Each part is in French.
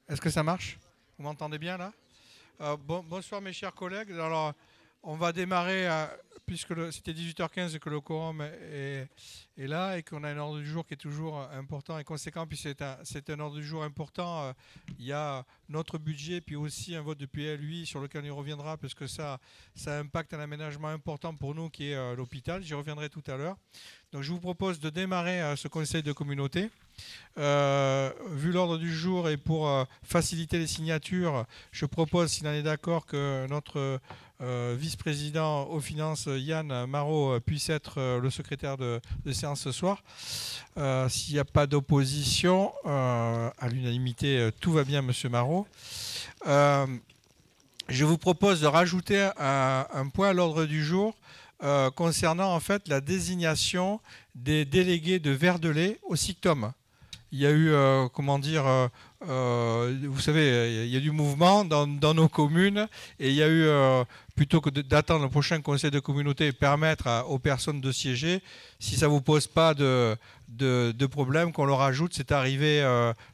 Est-ce que ça marche? Vous m'entendez bien là? Bonsoir mes chers collègues. Alors, on va démarrer, puisque c'était 18h15 que le quorum est là et qu'on a un ordre du jour qui est toujours important et conséquent, puis c'est un ordre du jour important. Il y a notre budget, puis aussi un vote de PLUI sur lequel on y reviendra, parce que ça impacte un aménagement important pour nous qui est l'hôpital. J'y reviendrai tout à l'heure. Donc je vous propose de démarrer ce conseil de communauté. Vu l'ordre du jour et pour faciliter les signatures, je propose, s'il en est d'accord, que notre vice-président aux finances, Yann Marot, puisse être le secrétaire de séance ce soir. S'il n'y a pas d'opposition, à l'unanimité, tout va bien, monsieur Marot. Je vous propose de rajouter un point à l'ordre du jour concernant en fait la désignation des délégués de Verdelais au SICTOM. Il y a eu, vous savez, il y a du mouvement dans nos communes et il y a eu, plutôt que d'attendre le prochain conseil de communauté, permettre aux personnes de siéger. Si ça ne vous pose pas de problème, qu'on le rajoute, c'est arrivé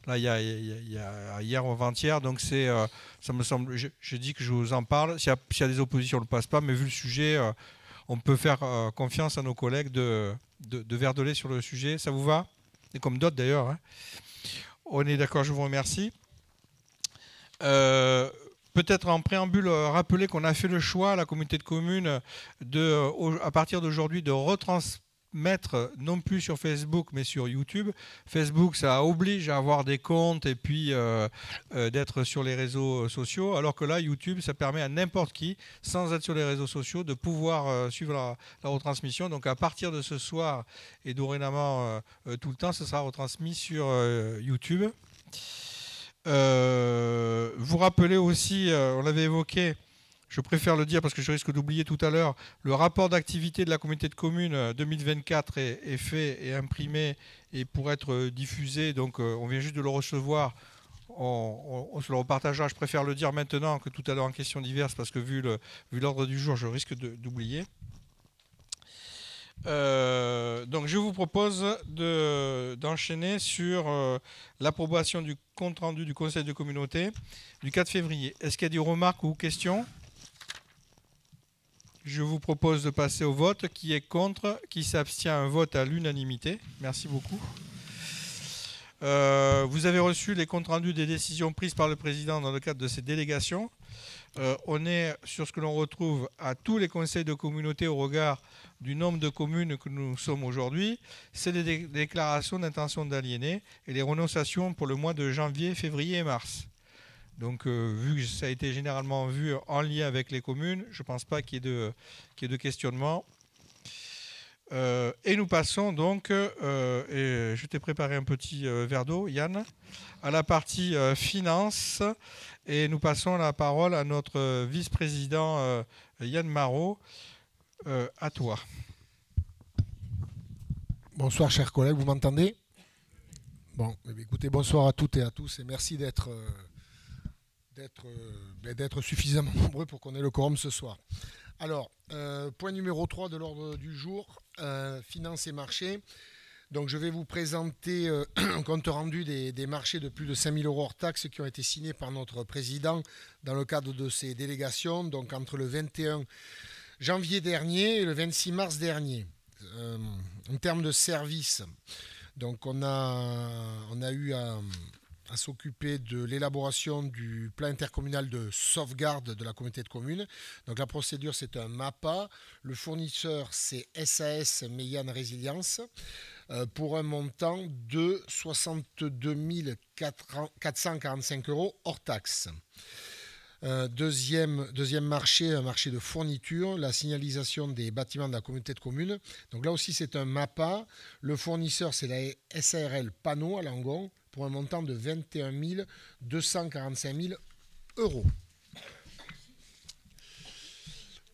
là, il y a hier ou avant-hier, donc ça me semble, je dis que je vous en parle. S'il y a des oppositions, on ne le passe pas, mais vu le sujet, on peut faire confiance à nos collègues de Verdelais sur le sujet. Ça vous va? Et comme d'autres d'ailleurs. Hein. On est d'accord, je vous remercie. Peut-être en préambule, rappeler qu'on a fait le choix à la communauté de communes à partir d'aujourd'hui de retransmettre non plus sur Facebook mais sur YouTube. Facebook, ça oblige à avoir des comptes et puis d'être sur les réseaux sociaux, alors que là, YouTube, ça permet à n'importe qui, sans être sur les réseaux sociaux, de pouvoir suivre la retransmission. Donc à partir de ce soir et dorénavant tout le temps, ce sera retransmis sur YouTube. Vous rappelez aussi, on l'avait évoqué, je préfère le dire parce que je risque d'oublier tout à l'heure, le rapport d'activité de la communauté de communes 2024 est fait et imprimé et pour être diffusé, donc on vient juste de le recevoir, on se le repartagera, je préfère le dire maintenant que tout à l'heure en questions diverses parce que vu l'ordre du jour, je risque d'oublier. Donc je vous propose d'enchaîner sur l'approbation du compte rendu du conseil de communauté du 4 février. Est-ce qu'il y a des remarques ou questions? Je vous propose de passer au vote. Qui est contre? Qui s'abstient? Un vote à l'unanimité. Merci beaucoup. Vous avez reçu les comptes rendus des décisions prises par le président dans le cadre de ces délégations. On est sur ce que l'on retrouve à tous les conseils de communauté au regard du nombre de communes que nous sommes aujourd'hui. C'est les déclarations d'intention d'aliéner et les renonciations pour le mois de janvier, février et mars. Donc, vu que ça a été généralement vu en lien avec les communes, je ne pense pas qu'il y ait de questionnement. Et nous passons donc, et je t'ai préparé un petit verre d'eau, Yann, à la partie finance. Et nous passons la parole à notre vice-président Yann Marot. À toi. Bonsoir chers collègues, vous m'entendez? Bon, écoutez, bonsoir à toutes et à tous et merci d'être suffisamment nombreux pour qu'on ait le quorum ce soir. Alors, point numéro 3 de l'ordre du jour, finances et marchés. Donc je vais vous présenter un compte rendu des marchés de plus de 5 000 € hors taxes qui ont été signés par notre président dans le cadre de ces délégations, donc entre le 21 janvier dernier et le 26 mars dernier. En termes de services, donc on a eu à s'occuper de l'élaboration du plan intercommunal de sauvegarde de la communauté de communes. Donc la procédure, c'est un MAPA. Le fournisseur, c'est SAS Meyane Résilience, pour un montant de 62 445 € hors taxes. Deuxième marché, un marché de fourniture, la signalisation des bâtiments de la communauté de communes. Donc là aussi, c'est un MAPA. Le fournisseur, c'est la SARL Panneau à Langon pour un montant de 21 245 000 €.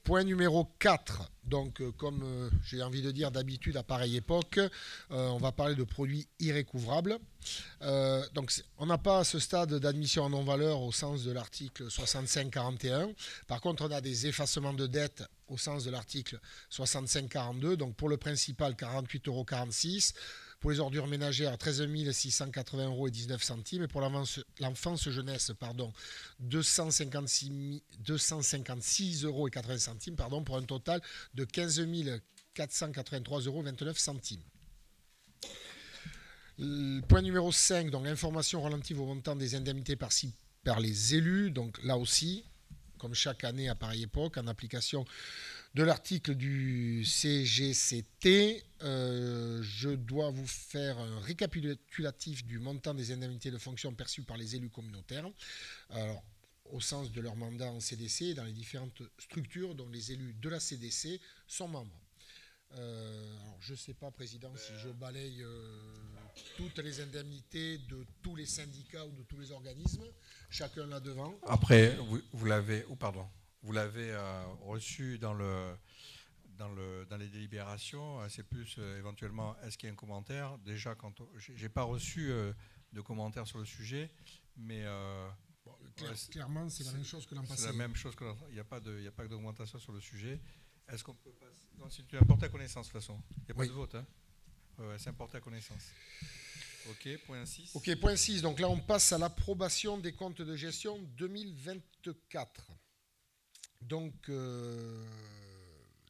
Point numéro 4, Donc, comme j'ai envie de dire d'habitude à pareille époque, on va parler de produits irrécouvrables. Donc, on n'a pas à ce stade d'admission en non-valeur au sens de l'article 65-41. Par contre, on a des effacements de dette au sens de l'article 65-42. Donc, pour le principal, 48,46 €. Pour les ordures ménagères, 13 680 € et 19 centimes. Et pour l'enfance jeunesse, 256 € et 80 centimes, pour un total de 15 483 € et 29 centimes. Le point numéro 5, donc l'information relative au montant des indemnités par les élus. Donc là aussi, comme chaque année à pareille époque, en application de l'article du CGCT, je dois vous faire un récapitulatif du montant des indemnités de fonction perçues par les élus communautaires, alors, au sens de leur mandat en CDC et dans les différentes structures dont les élus de la CDC sont membres. Alors, je ne sais pas, Président, si je balaye toutes les indemnités de tous les syndicats ou de tous les organismes, chacun là devant. Après, vous l'avez reçu dans les délibérations. C'est plus éventuellement, est-ce qu'il y a un commentaire? Déjà, j'ai pas reçu de commentaires sur le sujet, mais clairement, c'est la même chose que l'an passé. C'est la même chose il n'y a pas d'augmentation sur le sujet. Est-ce qu'on peut passer? Non, c'est porté à connaissance de toute façon. Il n'y a pas de vote. Hein. C'est importé à connaissance. Ok, point 6. Ok, point 6. Donc là, on passe à l'approbation des comptes de gestion 2024. Donc,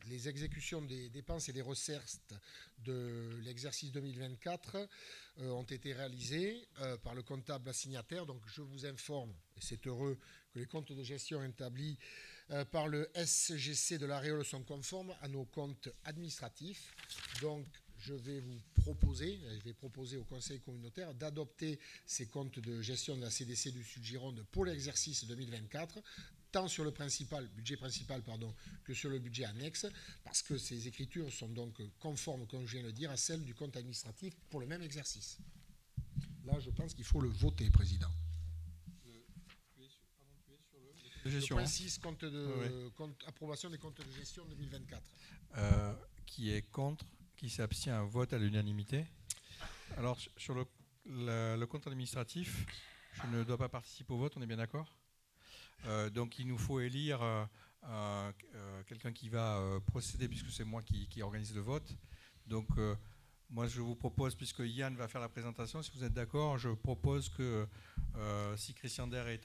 les exécutions des dépenses et des recettes de l'exercice 2024 ont été réalisées par le comptable assignataire. Donc, je vous informe, et c'est heureux, que les comptes de gestion établis par le SGC de la Réole sont conformes à nos comptes administratifs. Donc, je vais proposer au Conseil communautaire d'adopter ces comptes de gestion de la CDC du Sud-Gironde pour l'exercice 2024, tant sur le budget principal, que sur le budget annexe, parce que ces écritures sont donc conformes, comme je viens de le dire, à celles du compte administratif pour le même exercice. Là, je pense qu'il faut le voter, Président. Le point 6, approbation des comptes de gestion 2024. Qui est contre? Qui s'abstient? Un vote à l'unanimité. Alors, sur le compte administratif, je ne dois pas participer au vote, on est bien d'accord? Donc, il nous faut élire quelqu'un qui va procéder, puisque c'est moi qui organise le vote. Donc, moi, je vous propose, puisque Yann va faire la présentation, si vous êtes d'accord, je propose que, si Christian Der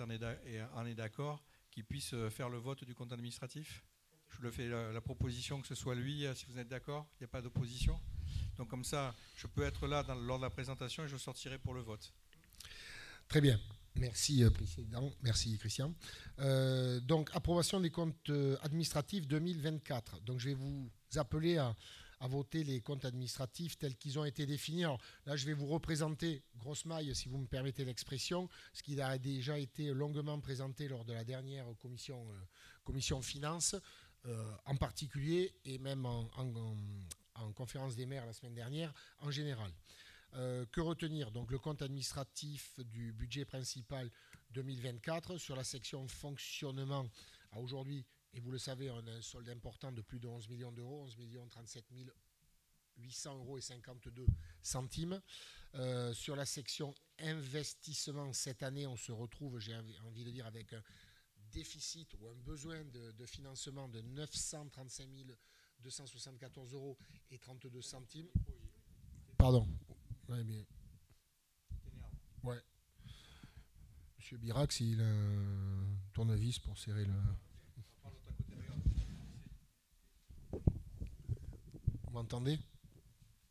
en est d'accord, qu'il puisse faire le vote du compte administratif. Je le fais la proposition que ce soit lui, si vous êtes d'accord, il n'y a pas d'opposition. Donc comme ça, je peux être là lors de la présentation et je sortirai pour le vote. Très bien. Merci, Président. Merci, Christian. Donc, approbation des comptes administratifs 2024. Donc, je vais vous appeler à voter les comptes administratifs tels qu'ils ont été définis. Alors, là, je vais vous représenter, grosse maille, si vous me permettez l'expression, ce qui a déjà été longuement présenté lors de la dernière commission finances, en particulier, et même en conférence des maires la semaine dernière, en général. Que retenir? Donc le compte administratif du budget principal 2024 sur la section fonctionnement. À aujourd'hui, et vous le savez, on a un solde important de plus de 11 millions d'euros, 11 37 800 € et 52 centimes. Sur la section investissement, cette année, on se retrouve, j'ai envie de dire, avec un déficit ou un besoin de financement de 935 274 € et 32 centimes. Pardon. Ouais, mais... ouais. Monsieur Birac, il a un tournevis pour serrer le... Vous m'entendez?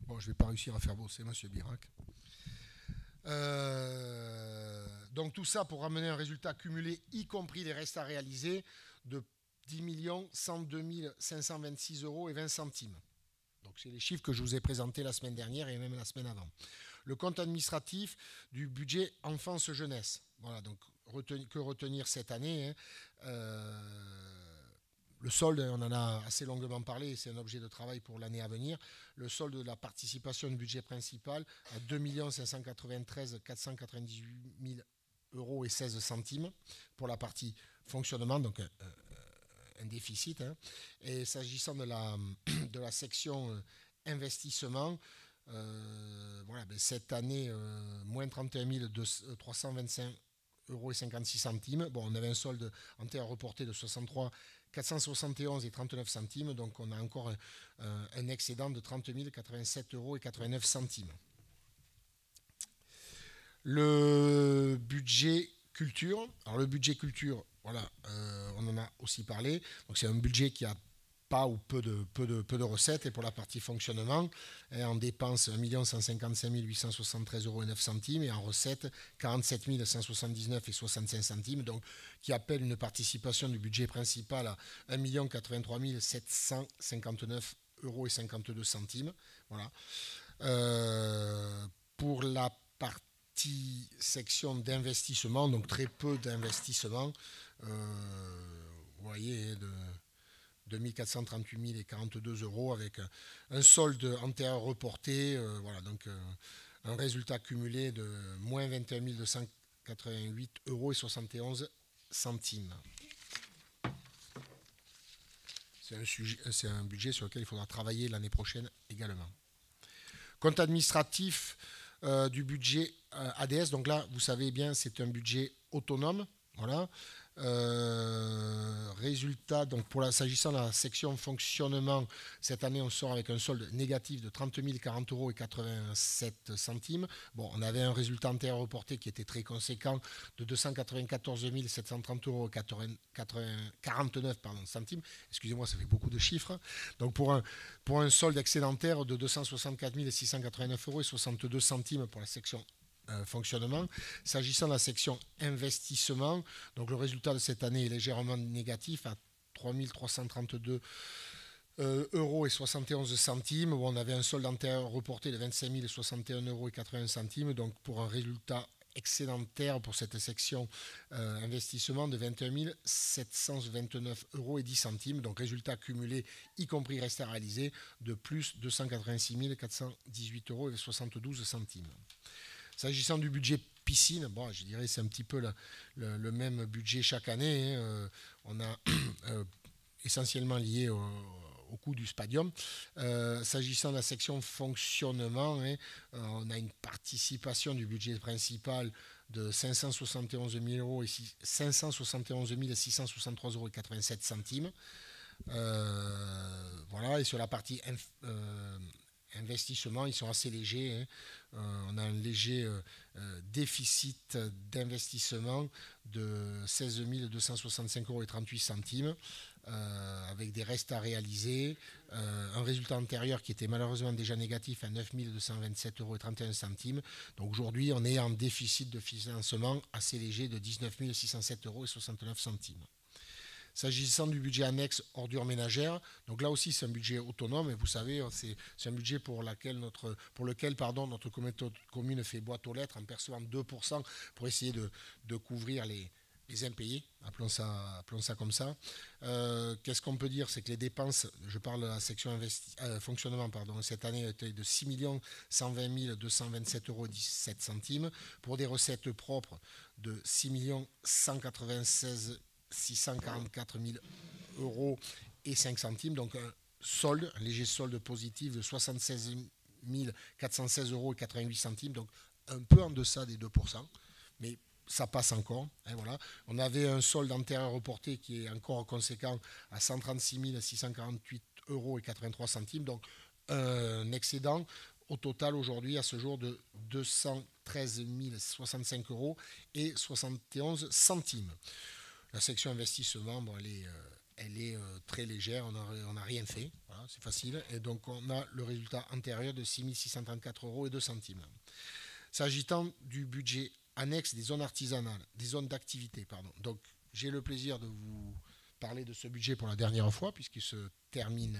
Bon, je ne vais pas réussir à faire bosser Monsieur Birac. Donc tout ça pour ramener un résultat cumulé, y compris les restes à réaliser, de 10 102 526 € et 20 centimes. Donc c'est les chiffres que je vous ai présentés la semaine dernière et même la semaine avant. Le compte administratif du budget enfance-jeunesse. Voilà, donc que retenir cette année, le solde, on en a assez longuement parlé, c'est un objet de travail pour l'année à venir. Le solde de la participation du budget principal à 2 593 498 € et 16 centimes pour la partie fonctionnement, donc un déficit. Hein. Et s'agissant de la section investissement, voilà, cette année, moins 31 325 euros et 56 centimes. Bon, on avait un solde antérieur reporté de 63 471 et 39 centimes, donc on a encore un excédent de 30 087 euros et 89 centimes. Le budget culture. Alors le budget culture, voilà, on en a aussi parlé. Donc c'est un budget qui a pas ou peu de recettes, et pour la partie fonctionnement, en dépenses 1 155 873 euros et 9 centimes, et en recettes 47 179 et 65 centimes, donc qui appelle une participation du budget principal à 1 083 759 euros et 52 centimes. Voilà. Pour la partie section d'investissement, donc très peu d'investissement, vous voyez, de 2438 042 euros avec un solde antérieur reporté, voilà, donc un résultat cumulé de moins 21 288 euros et 71 centimes. C'est un budget sur lequel il faudra travailler l'année prochaine également. Compte administratif du budget ADS, donc là, vous savez bien, c'est un budget autonome, voilà. Résultat, donc s'agissant de la section fonctionnement, cette année on sort avec un solde négatif de 30 040 euros et 87 centimes. Bon, on avait un résultat antérieur reporté qui était très conséquent de 294 730 euros et 49 centimes. Excusez-moi, ça fait beaucoup de chiffres. Donc pour un solde excédentaire de 264 689 euros et 62 centimes pour la section fonctionnement. S'agissant de la section investissement, donc le résultat de cette année est légèrement négatif à 3 332 euros et 71 centimes. Bon, on avait un solde antérieur reporté de 25 061 euros et 80 centimes, donc pour un résultat excédentaire pour cette section investissement de 21 729 euros et 10 centimes, donc résultat cumulé y compris resté à réaliser de plus 286 418 euros et 72 centimes. S'agissant du budget piscine, bon, je dirais c'est un petit peu le même budget chaque année. Hein. On a essentiellement lié au coût du spadium. S'agissant de la section fonctionnement, hein, on a une participation du budget principal de 571 000 euros et 571 663 euros et 87 centimes. Voilà, et sur la partie investissement, ils sont assez légers. Hein. On a un léger déficit d'investissement de 16 265 euros et 38 centimes, avec des restes à réaliser, un résultat antérieur qui était malheureusement déjà négatif à 9 227 euros et 31 centimes. Donc aujourd'hui, on est en déficit de financement assez léger de 19 607 euros et 69 centimes. S'agissant du budget annexe ordures ménagères, donc là aussi c'est un budget autonome, et vous savez, c'est un budget pour lequel notre commune fait boîte aux lettres en percevant 2% pour essayer de couvrir les impayés, appelons ça comme ça. Qu'est-ce qu'on peut dire? C'est que les dépenses, je parle de la section fonctionnement, cette année était de 6 120 227 euros et 17 centimes, pour des recettes propres de 6 196 644 000 euros et 5 centimes, donc un léger solde positif de 76 416 euros et 88 centimes, donc un peu en deçà des 2%, mais ça passe encore. Hein, voilà. On avait un solde antérieur reporté qui est encore conséquent à 136 648 euros et 83 centimes, donc un excédent au total aujourd'hui à ce jour de 213 065 euros et 71 centimes. La section investissement, bon, elle est très légère, on n'a rien fait, voilà, c'est facile, et donc on a le résultat antérieur de 6 634 euros et 2 centimes. S'agissant du budget annexe des zones artisanales, des zones d'activité, pardon. Donc j'ai le plaisir de vous parler de ce budget pour la dernière fois, puisqu'il se termine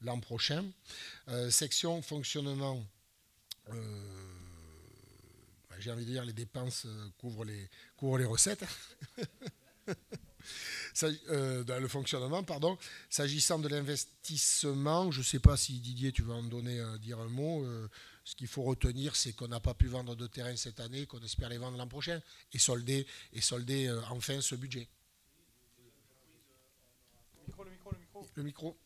l'an prochain. Section fonctionnement, j'ai envie de dire les dépenses couvrent les recettes. Dans le fonctionnement, pardon. S'agissant de l'investissement, je ne sais pas si Didier, tu vas en dire un mot. Ce qu'il faut retenir, c'est qu'on n'a pas pu vendre de terrain cette année, qu'on espère les vendre l'an prochain et solder enfin ce budget. Le micro.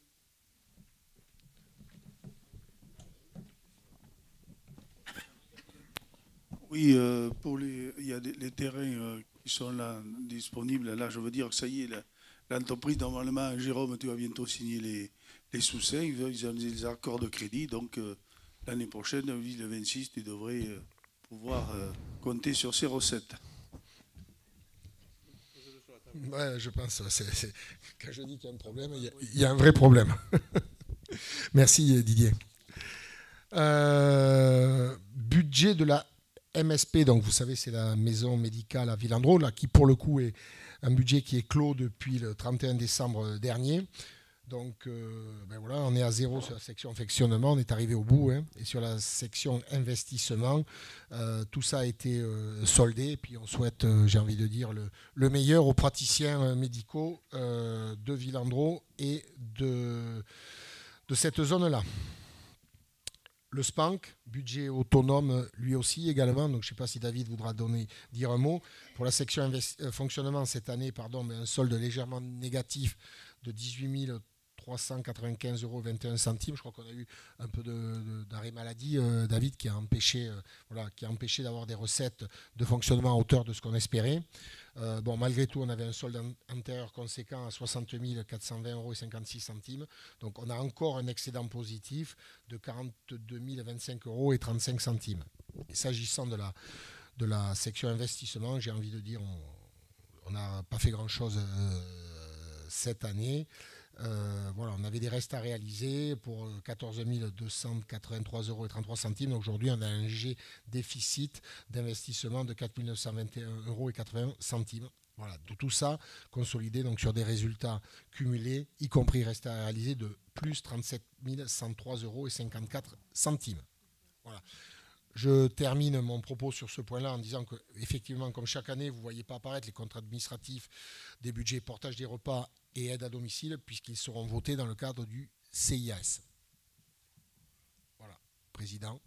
Oui, il y a les terrains qui sont là disponibles. Là, je veux dire que ça y est, l'entreprise, normalement, Jérôme, tu vas bientôt signer les sous-seins. Ils ont des accords de crédit. Donc, l'année prochaine, le 26, tu devrais pouvoir compter sur ces recettes. Ouais, je pense. Quand je dis qu'il y a un problème, il y a un vrai problème. Merci Didier. Budget de la MSP, donc vous savez, c'est la maison médicale à Villandreau, là, qui pour le coup est un budget qui est clos depuis le 31 décembre dernier. Donc voilà, on est à zéro sur la section fonctionnement, on est arrivé au bout. Et sur la section investissement, tout ça a été soldé. Et puis on souhaite, j'ai envie de dire, le meilleur aux praticiens médicaux de Villandreau et de cette zone-là. Le SPANC, budget autonome lui aussi également. Donc je ne sais pas si David voudra dire un mot. Pour la section fonctionnement cette année, un solde légèrement négatif de 18 395,21 €. Je crois qu'on a eu un peu d'arrêt maladie, David, qui a empêché d'avoir des recettes de fonctionnement à hauteur de ce qu'on espérait. Malgré tout, on avait un solde antérieur conséquent à 60 420,56 €. Donc on a encore un excédent positif de 42 025,35 €. Et s'agissant de la section investissement, j'ai envie de dire, on n'a pas fait grand-chose cette année. On avait des restes à réaliser pour 14 283,33 €. Aujourd'hui, on a un léger déficit d'investissement de 4 921,80 €. Voilà, tout ça consolidé donc sur des résultats cumulés, y compris restes à réaliser de plus 37 103,54 €. Voilà. Je termine mon propos sur ce point-là en disant que, effectivement, comme chaque année, vous ne voyez pas apparaître les contrats administratifs des budgets portage des repas et aide à domicile, puisqu'ils seront votés dans le cadre du CIAS. Voilà, Président.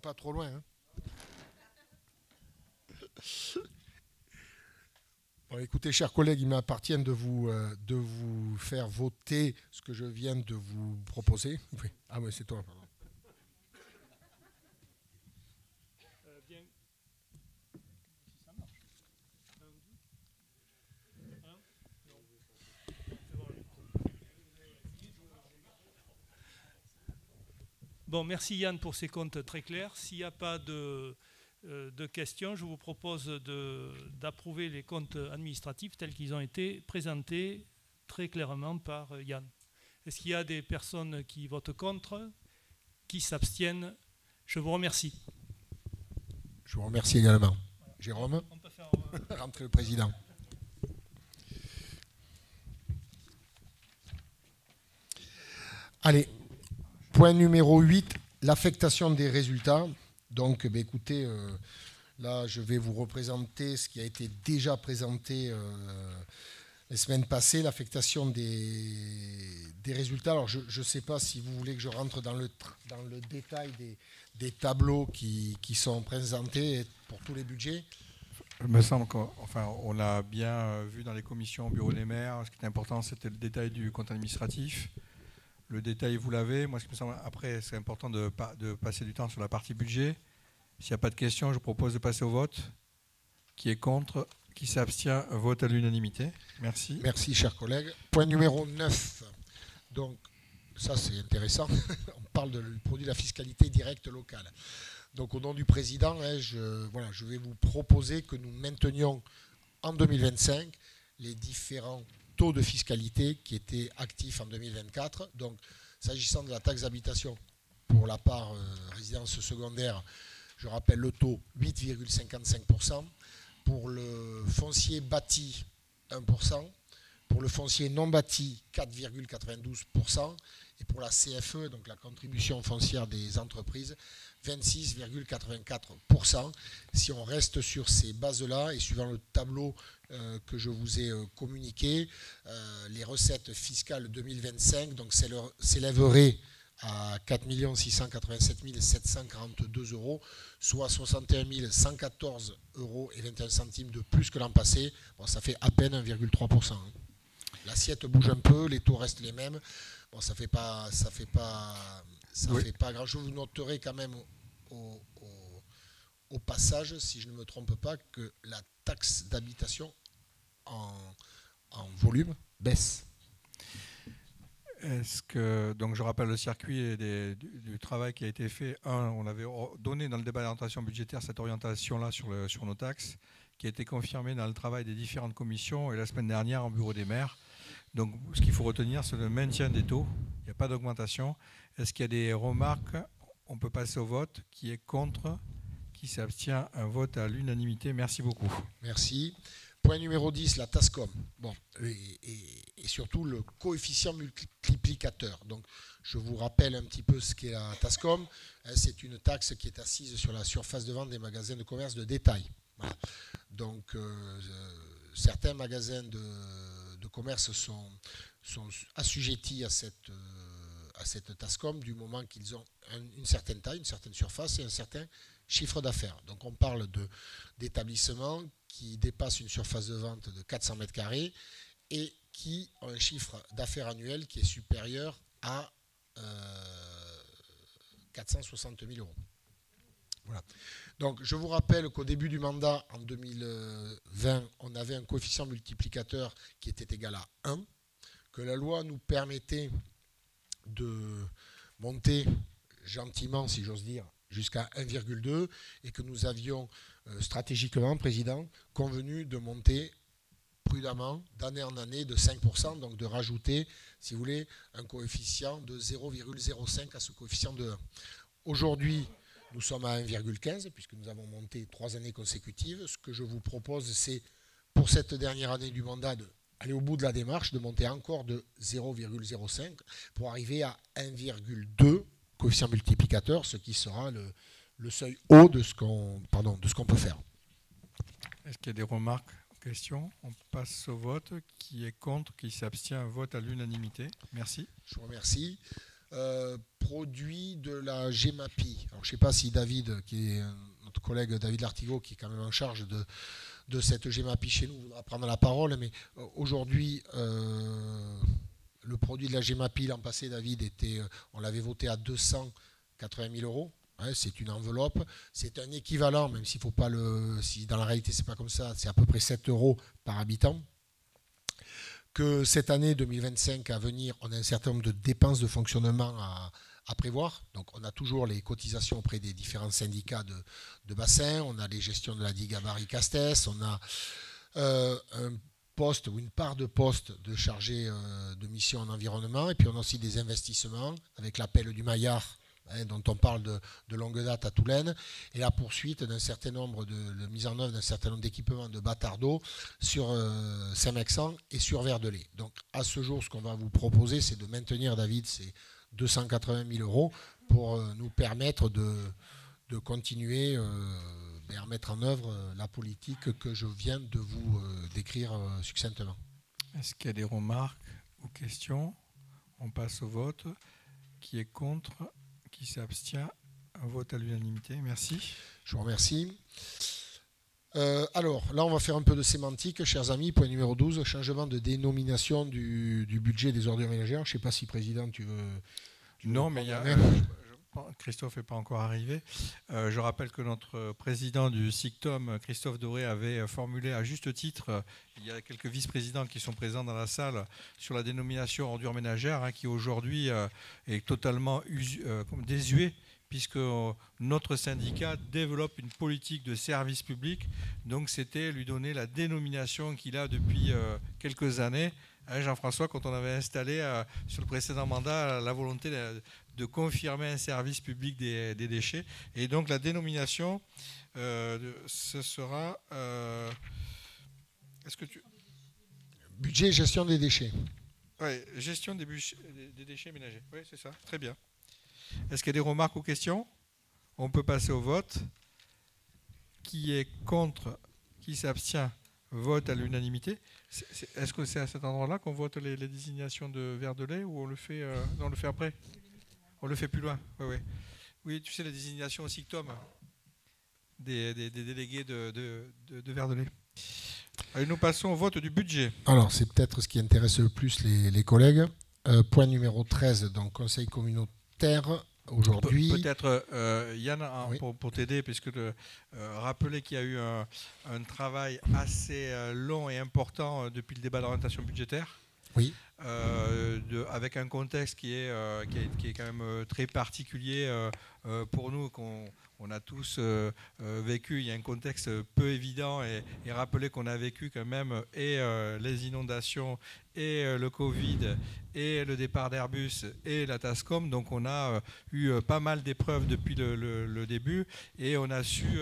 Pas trop loin, hein. Bon, écoutez, chers collègues, il m'appartient de vous faire voter ce que je viens de vous proposer. Oui. Ah oui, c'est toi, pardon. Bon, merci Yann pour ces comptes très clairs. S'il n'y a pas de questions, je vous propose d'approuver les comptes administratifs tels qu'ils ont été présentés très clairement par Yann. Est-ce qu'il y a des personnes qui votent contre, qui s'abstiennent? Je vous remercie. Je vous remercie également. Jérôme, on peut faire rentrez le président. Allez, point numéro 8, l'affectation des résultats. Donc, écoutez, là, je vais vous représenter ce qui a été déjà présenté les semaines passées, l'affectation des résultats. Alors, je ne sais pas si vous voulez que je rentre dans le détail des tableaux qui sont présentés pour tous les budgets. Il me semble qu'on l'a bien vu dans les commissions au bureau des maires. Ce qui est important, c'était le détail du compte administratif. Le détail, vous l'avez. Moi, ce qui me semble, après, c'est important de passer du temps sur la partie budget. S'il n'y a pas de questions, je propose de passer au vote. Qui est contre? Qui s'abstient? Vote à l'unanimité. Merci. Merci, chers collègues. Point numéro 9. Donc, ça, c'est intéressant. On parle du produit de la fiscalité directe locale. Donc, au nom du président, je vais vous proposer que nous maintenions en 2025 les différents taux de fiscalité qui étaient actifs en 2024. Donc, s'agissant de la taxe d'habitation pour la part résidence secondaire, je rappelle le taux 8,55%. Pour le foncier bâti, 1%. Pour le foncier non bâti, 4,92%. Et pour la CFE, donc la contribution foncière des entreprises, 26,84%. Si on reste sur ces bases-là et suivant le tableau que je vous ai communiqué, les recettes fiscales 2025 s'élèveraient à 4 687 742 €, soit 61 114 € et 21 centimes de plus que l'an passé. Bon, ça fait à peine 1,3%. L'assiette bouge un peu, les taux restent les mêmes. Bon, ça fait pas grand-chose. Vous noterez quand même au passage, si je ne me trompe pas, que la taxe d'habitation en volume baisse. Donc je rappelle le circuit et du travail qui a été fait. On avait donné dans le débat d'orientation budgétaire cette orientation-là sur nos taxes, qui a été confirmée dans le travail des différentes commissions et la semaine dernière en bureau des maires. Donc ce qu'il faut retenir, c'est le maintien des taux. Il n'y a pas d'augmentation. Est-ce qu'il y a des remarques? On peut passer au vote. Qui est contre? Qui s'abstient? Un vote à l'unanimité. Merci beaucoup. Merci. Point numéro 10, la TASCOM. Bon, et surtout le coefficient multiplicateur. Donc, je vous rappelle un petit peu ce qu'est la TASCOM. C'est une taxe qui est assise sur la surface de vente des magasins de commerce de détail. Voilà. Donc, certains magasins de commerce sont assujettis à cette TASCOM du moment qu'ils ont une certaine taille, une certaine surface et un certain chiffre d'affaires. Donc, on parle d'établissements qui dépassent une surface de vente de 400 mètres carrés et qui ont un chiffre d'affaires annuel qui est supérieur à 460 000 €. Voilà. Donc, je vous rappelle qu'au début du mandat, en 2020, on avait un coefficient multiplicateur qui était égal à 1, que la loi nous permettait de monter gentiment, si j'ose dire, jusqu'à 1,2 et que nous avions stratégiquement, Président, convenu de monter prudemment d'année en année de 5%, donc de rajouter, si vous voulez, un coefficient de 0,05 à ce coefficient de 1. Aujourd'hui, nous sommes à 1,15 puisque nous avons monté 3 années consécutives. Ce que je vous propose, c'est pour cette dernière année du mandat d'aller au bout de la démarche, de monter encore de 0,05 pour arriver à 1,2 coefficient multiplicateur, ce qui sera le seuil haut de ce qu'on peut faire. Est-ce qu'il y a des remarques, questions? On passe au vote. Qui est contre? Qui s'abstient? Un vote à l'unanimité. Merci. Je vous remercie. Produit de la GEMAPI. Alors, je ne sais pas si David, qui est notre collègue David Lartigot, qui est quand même en charge de cette GEMAPI chez nous, voudra prendre la parole, mais aujourd'hui, le produit de la GEMAPI l'an passé, David, on l'avait voté à 280 000 €. C'est une enveloppe. C'est un équivalent, même s'il faut pas si dans la réalité c'est pas comme ça, c'est à peu près 7 € par habitant. Que cette année 2025 à venir, on a un certain nombre de dépenses de fonctionnement à prévoir. Donc on a toujours les cotisations auprès des différents syndicats de bassin, on a les gestions de la digue à Barry-Castès, on a un poste ou une part de poste de chargé de mission en environnement, et puis on a aussi des investissements avec l'appel du Maillard, dont on parle de longue date à Toulaine, et la poursuite d'un certain nombre de mise en œuvre d'un certain nombre d'équipements de bâtards d'eau sur Saint-Mexan et sur Verdelais. Donc à ce jour, ce qu'on va vous proposer, c'est de maintenir, David, ces 280 000 € pour nous permettre de continuer à mettre en œuvre la politique que je viens de vous décrire succinctement. Est-ce qu'il y a des remarques ou questions? On passe au vote. Qui est contre? Qui s'abstient? Un vote à l'unanimité. Merci. Je vous remercie. Alors, là, on va faire un peu de sémantique, chers amis. Point numéro 12, changement de dénomination du budget des ordures ménagères. Je ne sais pas si, Président, tu veux... Non, mais il y a... Christophe n'est pas encore arrivé. Je rappelle que notre président du SICTOM, Christophe Doré, avait formulé à juste titre, il y a quelques vice-présidents qui sont présents dans la salle, sur la dénomination ordures ménagères, qui aujourd'hui est totalement désuet, puisque notre syndicat développe une politique de service public. Donc c'était lui donner la dénomination qu'il a depuis quelques années. Jean-François, quand on avait installé sur le précédent mandat la volonté de confirmer un service public des déchets. Et donc la dénomination, ce sera... est-ce que tu... Budget et gestion des déchets. Oui, gestion des déchets ménagers. Oui, c'est ça. Très bien. Est-ce qu'il y a des remarques ou questions? On peut passer au vote. Qui est contre? Qui s'abstient? Vote à l'unanimité. Est-ce que c'est à cet endroit-là qu'on vote les désignations de Verdelais ou on le fait, non, on le fait après? On le fait plus loin. Oui, tu sais, la désignation au SICTOM des délégués de Verdelet. Allez, nous passons au vote du budget. Alors, c'est peut-être ce qui intéresse le plus les collègues. Point numéro 13, donc conseil communautaire. Aujourd'hui. Peut-être, Yann, oui. pour t'aider, puisque rappeler qu'il y a eu un travail assez long et important depuis le débat d'orientation budgétaire. Oui. Avec un contexte qui est quand même très particulier pour nous, qu'on a tous vécu. Il y a un contexte peu évident et rappeler qu'on a vécu quand même les inondations et le Covid et le départ d'Airbus et la TASCOM. Donc on a eu pas mal d'épreuves depuis le début et on a su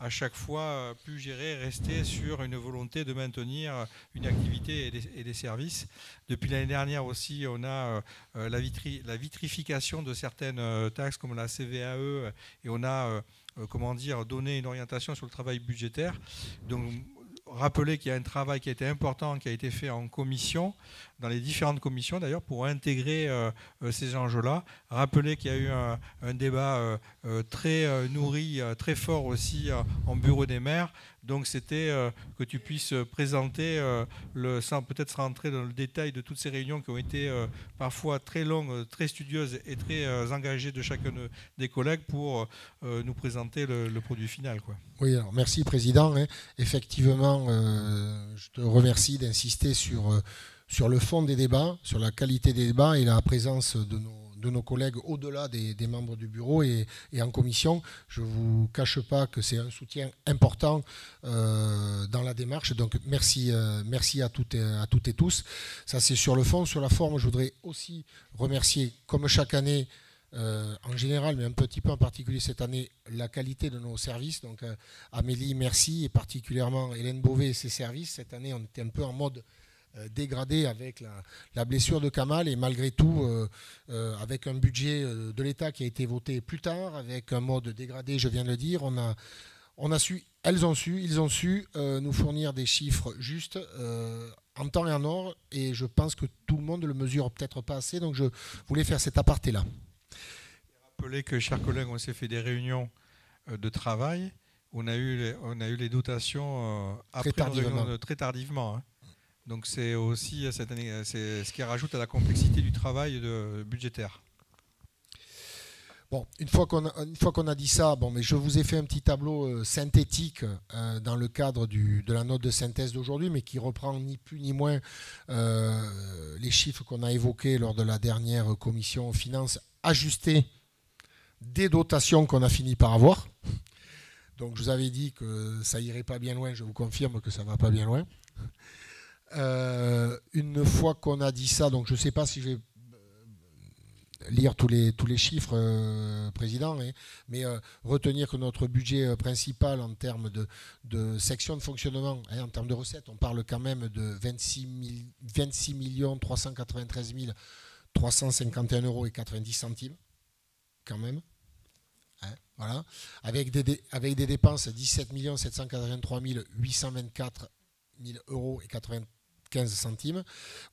à chaque fois plus gérer, rester sur une volonté de maintenir une activité et des services. Depuis l'année dernière aussi, on a la vitrification de certaines taxes comme la CVAE et on a donné une orientation sur le travail budgétaire. Donc rappeler qu'il y a un travail qui a été important, qui a été fait en commission, dans les différentes commissions d'ailleurs, pour intégrer ces enjeux-là. Rappeler qu'il y a eu un débat très nourri, très fort aussi en bureau des maires. Donc c'était que tu puisses présenter, sans peut-être rentrer dans le détail de toutes ces réunions qui ont été parfois très longues, très studieuses et très engagées de chacun des collègues pour nous présenter le produit final, quoi. Oui, alors merci Président. Effectivement, je te remercie d'insister sur le fond des débats, sur la qualité des débats et la présence de nos collègues au-delà des membres du bureau et en commission. Je ne vous cache pas que c'est un soutien important dans la démarche. Donc merci à toutes et tous. Ça c'est sur le fond. Sur la forme, je voudrais aussi remercier, comme chaque année, en général, mais un petit peu en particulier cette année, la qualité de nos services. Donc Amélie, merci, et particulièrement Hélène Beauvais et ses services. Cette année, on était un peu en mode dégradé avec la blessure de Kamal et malgré tout avec un budget de l'État qui a été voté plus tard, avec un mode dégradé, je viens de le dire, ils ont su nous fournir des chiffres justes en temps et en heure, et je pense que tout le monde ne le mesure peut-être pas assez, donc je voulais faire cet aparté-là. Rappeler que, chers collègues, on s'est fait des réunions de travail, on a eu les dotations après très tardivement. Donc c'est aussi cette année, c'est ce qui rajoute à la complexité du travail budgétaire. Bon, une fois qu'on a dit ça, mais je vous ai fait un petit tableau synthétique dans le cadre de la note de synthèse d'aujourd'hui, mais qui reprend ni plus ni moins les chiffres qu'on a évoqués lors de la dernière commission finances ajustées des dotations qu'on a fini par avoir. Donc je vous avais dit que ça irait pas bien loin, je vous confirme que ça va pas bien loin. Une fois qu'on a dit ça, donc je ne sais pas si je vais lire tous les chiffres, Président, mais retenir que notre budget principal en termes de section de fonctionnement, en termes de recettes, on parle quand même de 26 393 351 euros et 90 centimes, quand même. Voilà. Avec des dépenses 17 783 824 000 euros et 95 centimes.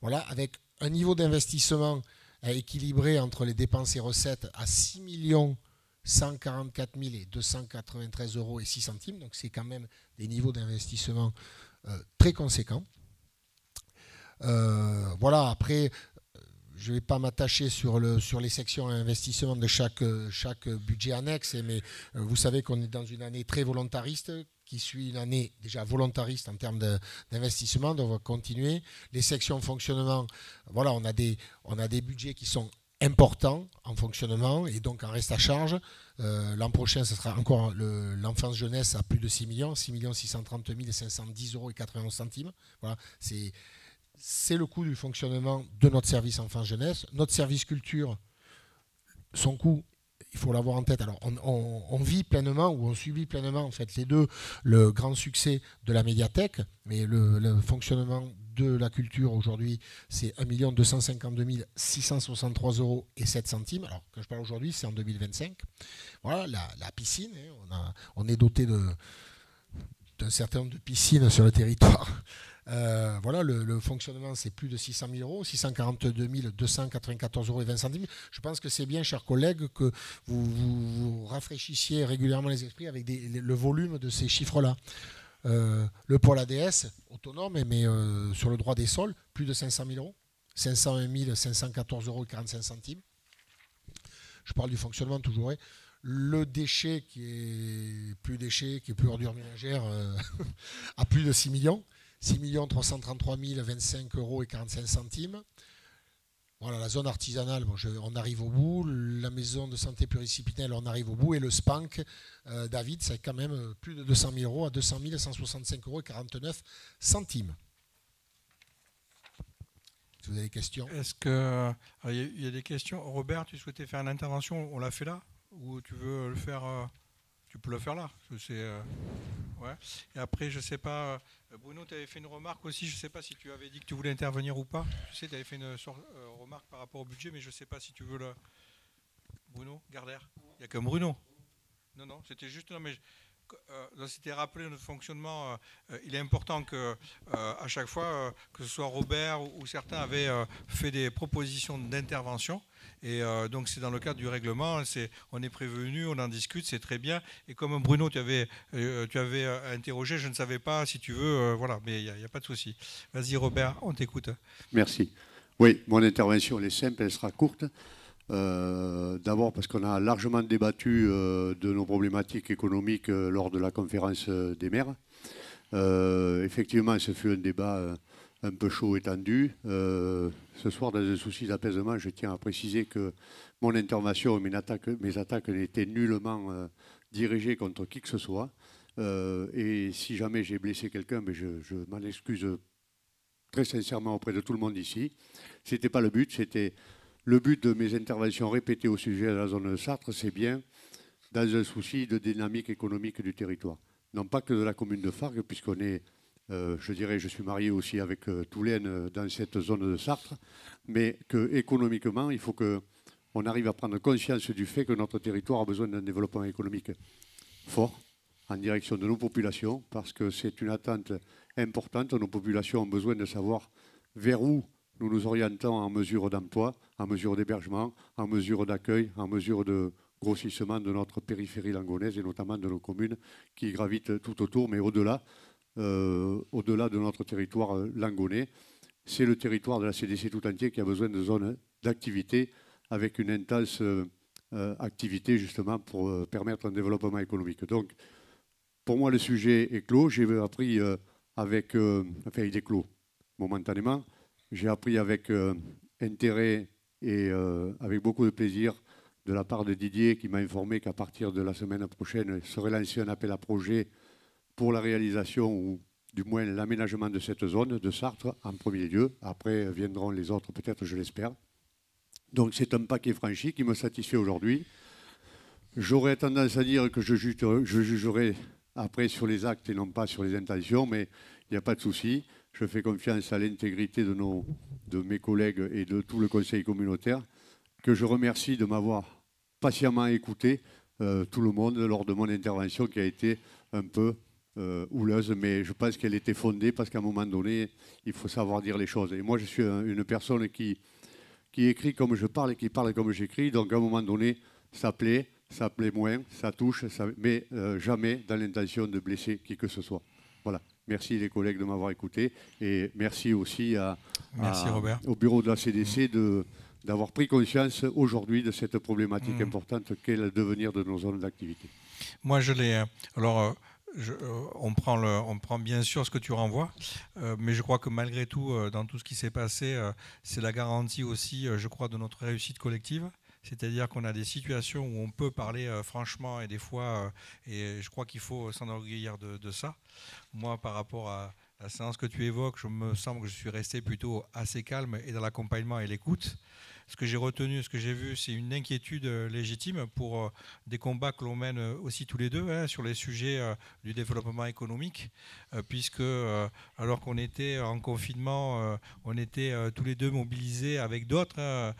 Voilà, avec un niveau d'investissement équilibré entre les dépenses et recettes à 6 144 293 euros et 6 centimes. Donc c'est quand même des niveaux d'investissement très conséquents. Voilà, après, je ne vais pas m'attacher sur les sections investissement de chaque budget annexe, mais vous savez qu'on est dans une année très volontariste, qui suit une année déjà volontariste en termes d'investissement, donc on va continuer. Les sections fonctionnement, voilà, on a des budgets qui sont importants en fonctionnement et donc en reste à charge. L'an prochain, ce sera encore l'enfance jeunesse à plus de 6 630 510 euros et 91 centimes. Voilà, c'est le coût du fonctionnement de notre service enfance jeunesse. Notre service culture, son coût, il faut l'avoir en tête. Alors, on vit pleinement ou on subit pleinement, en fait, les deux, le grand succès de la médiathèque, mais le fonctionnement de la culture aujourd'hui, c'est 1 252 663 euros et 7 centimes. Alors, quand je parle aujourd'hui, c'est en 2025. Voilà, la piscine, on est doté d'un certain nombre de piscines sur le territoire. Voilà, le fonctionnement, c'est plus de 600 000 euros, 642 294,20 euros. Je pense que c'est bien, chers collègues, que vous rafraîchissiez régulièrement les esprits avec le volume de ces chiffres-là. Le pôle ADS, autonome, mais sur le droit des sols, plus de 500 000 euros, 501 514,45 euros. Je parle du fonctionnement toujours. Le déchet qui est plus ordure ménagère, à plus de 6 millions. 6 333 025 euros et 45 centimes. Voilà, la zone artisanale, on arrive au bout. La maison de santé pluridisciplinaire, on arrive au bout. Et le SPANC, David, c'est quand même plus de 200 000 euros à 200 165 euros et 49 centimes. Si vous avez des questions. Est-ce que il y a des questions? Robert, tu souhaitais faire une intervention? On l'a fait là? Ou tu veux le faire? Tu peux le faire là. Ouais. Et après, je ne sais pas, Bruno, tu avais fait une remarque aussi, je ne sais pas si tu avais dit que tu voulais intervenir ou pas. Je sais, tu avais fait une remarque par rapport au budget, mais je ne sais pas si tu veux le... Bruno, Gardère. Il n'y a que Bruno. Non, c'était juste... Non, mais c'était rappeler notre fonctionnement. Il est important que à chaque fois, que ce soit Robert ou certains avaient fait des propositions d'intervention. Et donc c'est dans le cadre du règlement. On est prévenu, on en discute, c'est très bien. Et comme Bruno, tu avais interrogé, je ne savais pas si tu veux. Voilà, mais il n'y a pas de souci. Vas-y Robert, on t'écoute. Merci. Oui, mon intervention elle est simple, elle sera courte. D'abord parce qu'on a largement débattu de nos problématiques économiques lors de la conférence des maires. Effectivement, ce fut un débat un peu chaud et tendu. Ce soir, dans un souci d'apaisement, je tiens à préciser que mon intervention et mes attaques n'étaient nullement dirigées contre qui que ce soit. Et si jamais j'ai blessé quelqu'un, mais je m'en excuse très sincèrement auprès de tout le monde ici. Ce n'était pas le but, c'était... Le but de mes interventions répétées au sujet de la zone de Sartre, c'est bien dans un souci de dynamique économique du territoire. Non pas que de la commune de Fargues, puisqu'on est, je suis marié aussi avec Toulaine dans cette zone de Sartre, mais qu'économiquement, il faut qu'on arrive à prendre conscience du fait que notre territoire a besoin d'un développement économique fort en direction de nos populations, parce que c'est une attente importante. Nos populations ont besoin de savoir vers où nous nous orientons en mesure d'emploi, en mesure d'hébergement, en mesure d'accueil, en mesure de grossissement de notre périphérie langonaise et notamment de nos communes qui gravitent tout autour, mais au-delà de notre territoire langonais. C'est le territoire de la CDC tout entier qui a besoin de zones d'activité avec une intense activité justement pour permettre un développement économique. Donc, pour moi, le sujet est clos. J'ai appris il est clos momentanément. J'ai appris avec intérêt et avec beaucoup de plaisir de la part de Didier qui m'a informé qu'à partir de la semaine prochaine, serait lancé un appel à projet pour la réalisation ou du moins l'aménagement de cette zone de Sartre en premier lieu. Après viendront les autres, peut-être, je l'espère. Donc c'est un paquet franchi qui me satisfait aujourd'hui. J'aurais tendance à dire que je jugerai après sur les actes et non pas sur les intentions, mais il n'y a pas de souci. Je fais confiance à l'intégrité de mes collègues et de tout le conseil communautaire, que je remercie de m'avoir patiemment écouté, tout le monde, lors de mon intervention qui a été un peu houleuse, mais je pense qu'elle était fondée parce qu'à un moment donné, il faut savoir dire les choses. Et moi, je suis une personne qui écrit comme je parle et qui parle comme j'écris, donc à un moment donné, ça plaît moins, ça touche, mais jamais dans l'intention de blesser qui que ce soit. Voilà. Merci les collègues de m'avoir écouté et merci aussi au bureau de la CDC d'avoir pris conscience aujourd'hui de cette problématique importante qu'est le devenir de nos zones d'activité. Moi, je l'ai... Alors, on prend bien sûr ce que tu renvoies, mais je crois que malgré tout, dans tout ce qui s'est passé, c'est la garantie aussi, je crois, de notre réussite collective. C'est-à-dire qu'on a des situations où on peut parler franchement et des fois, et je crois qu'il faut s'enorgueillir de ça. Moi, par rapport à la séance que tu évoques, je me semble que je suis resté plutôt assez calme et dans l'accompagnement et l'écoute. Ce que j'ai retenu, ce que j'ai vu, c'est une inquiétude légitime pour des combats que l'on mène aussi tous les deux sur les sujets du développement économique, puisque alors qu'on était en confinement, on était tous les deux mobilisés avec d'autres.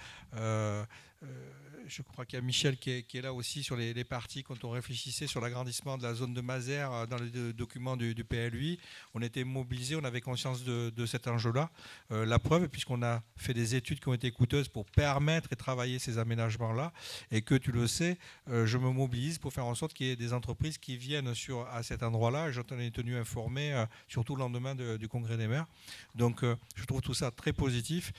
je crois qu'il y a Michel qui est là aussi sur les parties. Quand on réfléchissait sur l'agrandissement de la zone de Mazères dans les documents du PLUI, on était mobilisés, on avait conscience de cet enjeu-là. La preuve, puisqu'on a fait des études qui ont été coûteuses pour permettre et travailler ces aménagements-là, et que tu le sais, je me mobilise pour faire en sorte qu'il y ait des entreprises qui viennent à cet endroit-là. Je t'en ai tenu informé, surtout le lendemain du Congrès des maires. Donc je trouve tout ça très positif.